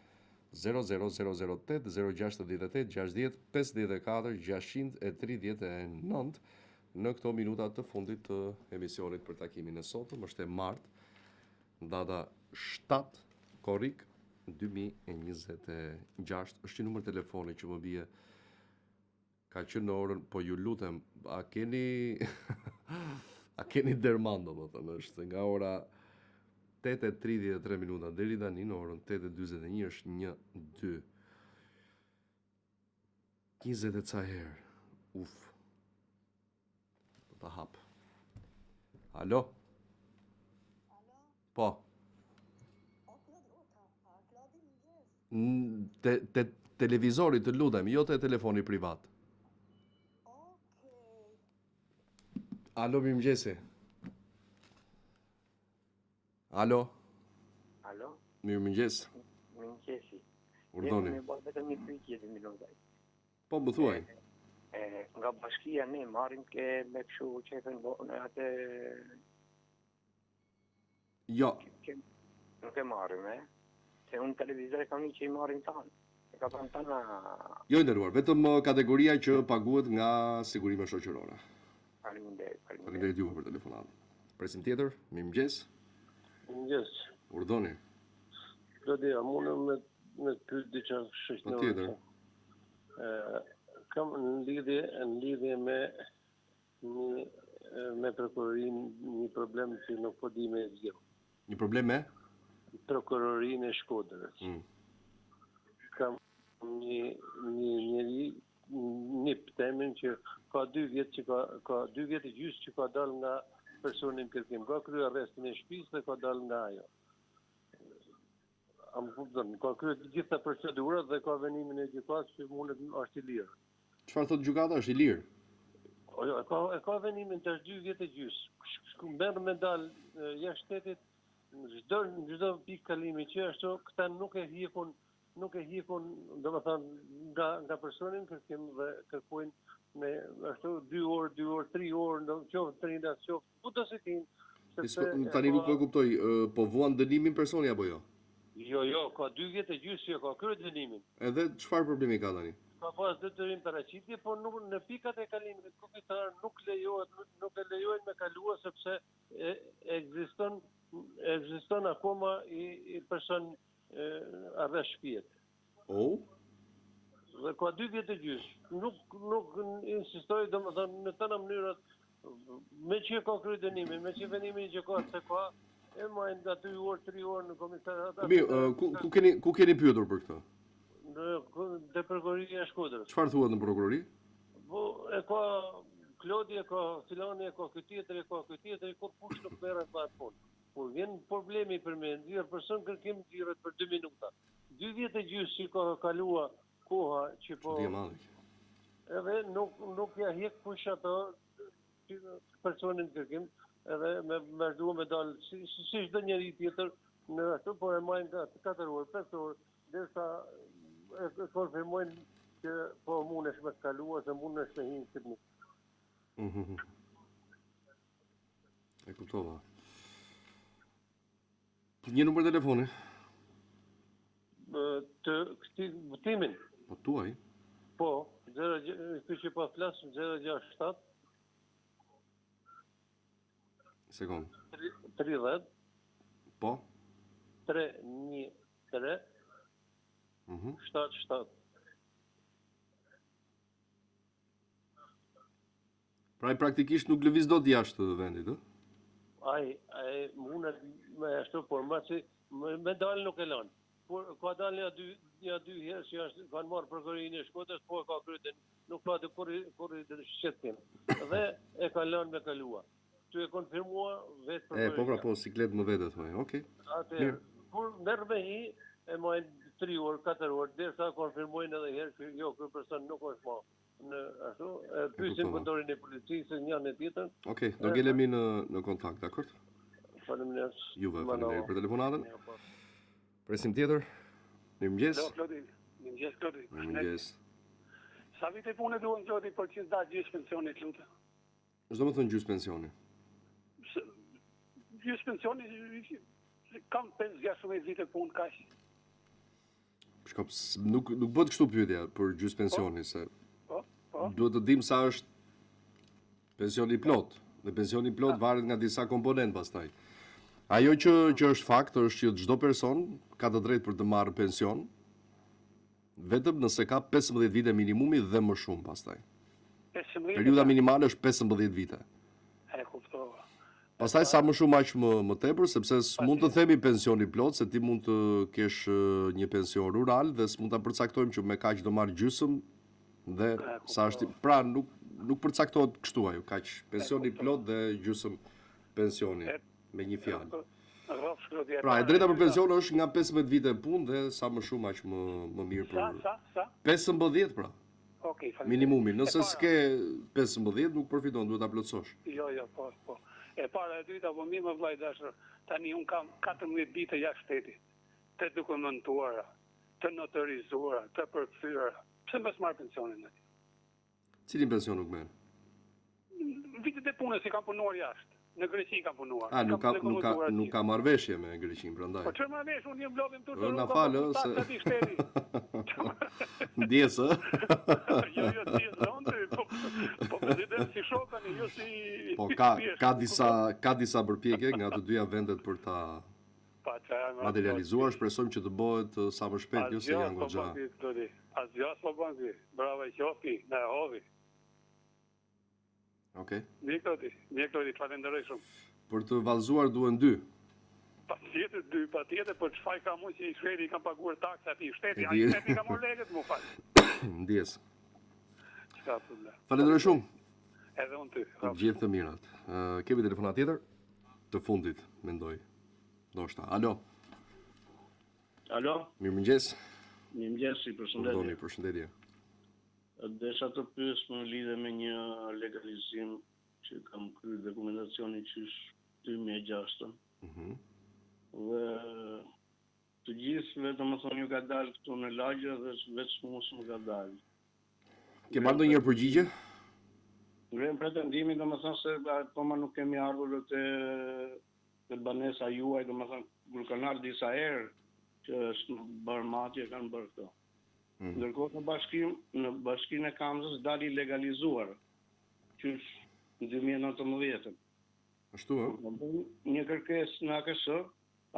00008 068 60 54 639 në këto minutat të fundit të emisionit për takimin e sotëm. Është e martë, data 7 korrik 2026. Është një numër telefoni që më bie ka qenë në orën, po ju lutem, a keni derman, domethënë, është nga ora 8:33 minuta deri tani në orën 8:41 është 1-2 20 e ca herë. Uf. Do ta hap. Alo? Po. Televizori të lutem, jo te telefoni privat. Alo, mirëmëngjesi. Alo? Alo? Mirëmëngjes. Mirëmëngjesi. Urdhoni. Ne bëjmë vetëm një pyetje të minuta. Po, më thuaj. Nga bashkia ne marrim me kështu çefën në atë. Jo. Nuk e marrim, se unë televizor kam një që i marrim tanë. E ka pranë tanë. Jo nderuar, vetëm kategoria që paguhet nga sigurime shoqërore. Faleminderit. Faleminderit juve për telefonatën. Presim tjetër, mirëmëngjes. Mirëmëngjes. Urdhoni. Lodja, mundem me me pyet diçka shoqërore. Patjetër. Kam në lidhje me prokurorinë një problem që nuk po di me zgjidh. Një problem me? Prokurorinë e Shkodrës. Kam një njeri një temin që ka 2 vjet që ka 2 vjet e gjysmë që ka dalë nga personi në kërkim. Ka kryer arrestin e shtëpisë dhe ka dalë nga ajo. Am kupton, ka kryer të gjitha procedurat dhe ka venimin e gjykatës që mundet është i lirë. Çfarë thot gjykata, është i lirë? Jo, ka venimin të 2 vjet e gjysmë. Merr me dalë jashtë shtetit në çdo pikë kalimi që ashtu këta nuk e hiqun, domethënë nga personi në kërkim dhe kërkojnë me ashtu 2 orë, 3 orë, qoftë trinda, qoftë kudo si tin. Tani nuk e kuptoj, po vuan dënimin personi apo jo? Jo, ka 2 vjet e gjysmë, ka kryer dënimin. Edhe çfarë problemi ka tani? Ka pas detyrim paraqitje, po nuk në pikat e kalimit kufitar nuk e lejohet me kaluar sepse ekziston akoma i person arrest shpijet. Dhe ka 2 vjet e gjysmë. Nuk insistoj domethënë në të mënyrat me që ka kryer dënimin, me që venimin që ka se ka e majnë nga 2 orë, 3 orë në komisariat. Ku keni pyetur për këtë? Në prokuroria e Shkodrës. Çfarë thuhet në prokurori? Po e ka Klodi, e ka Filani, e ka ky tjetër, kur kush nuk merret me atë punë. Kur vjen problemi për me nxjerr person kërkim nxjerret për 2 minuta. 2 vjet e gjysmë që ka kalua koha që po edhe nuk ja hiq kush ato personin kërkim edhe me vazhduar me dalë si çdo njeri tjetër në ato, po e majnë 4 orë, 5 orë, derisa e konfirmojnë që po mundesh me kalua, se mundesh me hinë këtë. E kuptova. Një numër telefoni? Të këtij timin. Po tuaj? Po, 06 që po flas 067 Sekond. 30 Po 313 77. Pra praktikisht nuk lëviz dot jashtë të vendit, ë? Ai mundet me ashtu, por me dalë nuk e lën. Por ka dalë ja dy herë që kanë marrë prokurorinë e Shkodrës, po ka kryer, nuk ka të kurrë shqetësim. Dhe e ka lënë me kalua. Ty e konfirmua vetë prokuroria. Po, siklet më vete thoj. Okej. Atëherë, kur merr me hi e majnë 3 orë, 4 orë, derisa konfirmojnë edhe herë që jo, ky person nuk është më në ashtu, pyesin kontorin e policisë njërin e tjetrën. Okej, do ngelemi në kontakt, dakord? Faleminderit. Juve faleminderit për telefonatën. Presim tjetër. Mirëmëngjes. Mirëmëngjes. Sa vite punë duhen Zoti për që da gjysmë pensionit, lutem? Çdo më thon gjysmë pensioni. Gjysmë pensioni kam 5-6 vite punë kaq. Shkop, nuk bëhet kështu pyetja për gjysmë pensioni, se duhet të dim sa është pensioni plot. Dhe pensioni plot varet nga disa komponent pastaj. Ajo që është fakt është që çdo person ka të drejtë për të marrë pension vetëm nëse ka 15 vite minimumi dhe më shumë pastaj. Periudha minimale është 15 vite. E kuptova. Pastaj sa më shumë aq më tepër, sepse s'mund të themi pensioni plot, se ti mund të kesh një pension rural dhe s'mund ta përcaktojmë që me kaq do marr gjysmë dhe sa është, pra nuk përcaktohet kështu ajo, kaq pensioni plot dhe gjysmë pensioni me një fjalë. Pra, e drejta për pension është nga 15 vite punë dhe sa më shumë aq më mirë për. Sa? 15 pra. Okej, faleminderit. Minimumi. Nëse s'ke 15 nuk përfiton, duhet ta plotësosh. Jo, po. E para e dyta, po mi më vllai dashur, tani un kam 14 vite jashtë shtetit, të dokumentuara, të notorizuara, të përkthyera. Pse mos marr pensionin aty? Cilin pension nuk merr? Vitet e punës që kam punuar jashtë. Në Greqi kam punuar. Nuk ka marrëveshje me Greqin, prandaj. Po çfarë marrëvesh, unë jam blogim tu. Na falë se. Ndjes, ë? Jo, ndjes zonte, po president si shokani, jo si. Po ka disa përpjekje nga të dyja vendet për Pa që materializuar, shpresojmë që të bëhet sa më shpejt, jo se janë goxha. Asgjë s'po bën ti. Bravo i qofi, na e hodhi. Okej. Mjeklodi, falenderoj shumë. Për të vallëzuar duhen 2. Patjetër, për çfarë kam unë që i shteti kam paguar taksa aty shteti, ai shteti ka marrë lekët më fal. Ndjes. Çka problem. Falenderoj shumë. Edhe unë ty. Gjithë të mirat. Kemi telefonat tjetër? Të fundit, mendoj. Ndoshta. Alo. Alo. Mirëmëngjes. Mirëmëngjes, përshëndetje. Përshëndetje. Desha të pyes në lidhje me një legalizim që kam kryer dokumentacionin që është 2006. Dhe të gjithëve, domethënë ju ka dalë këtu në lagje dhe vetëm mos më ka dalë. Ke marrë ndonjëherë përgjigje? Ngrenë pretendimin, domethënë se akoma nuk kemi ardhur te banesa juaj, domethënë kur kanë ardhur disa herë që është bërë matje kanë bërë këto. Ndërkohë në bashkinë e Kamzës dali legalizuar, që është në 2019. Ashtu, ë? Një kërkesë në AKS,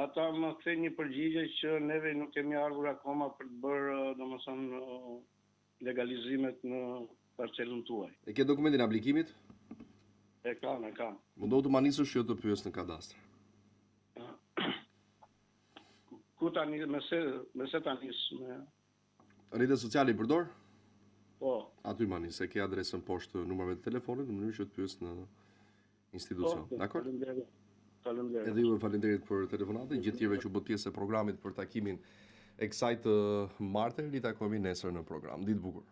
ata më kthejnë një përgjigje që neve nuk kemi ardhur akoma për të bërë, domethënë, legalizimet në parcelën tuaj. E ke dokumentin e aplikimit? E kam. Mundohu të ma nisësh jo të pyes në kadastër. Ku tani, me se tani me... Rrjetet sociale i përdor? Po. Aty ma nisë, e ke adresën poshtë numrave të telefonit, në mënyrë që të pyes në institucion. Dakor? Faleminderit. Edhe ju faleminderit për telefonatën, gjithë tjerëve që u bë pjesë e programit për takimin e kësaj të martën, i takojmë nesër në program. Ditë bukur.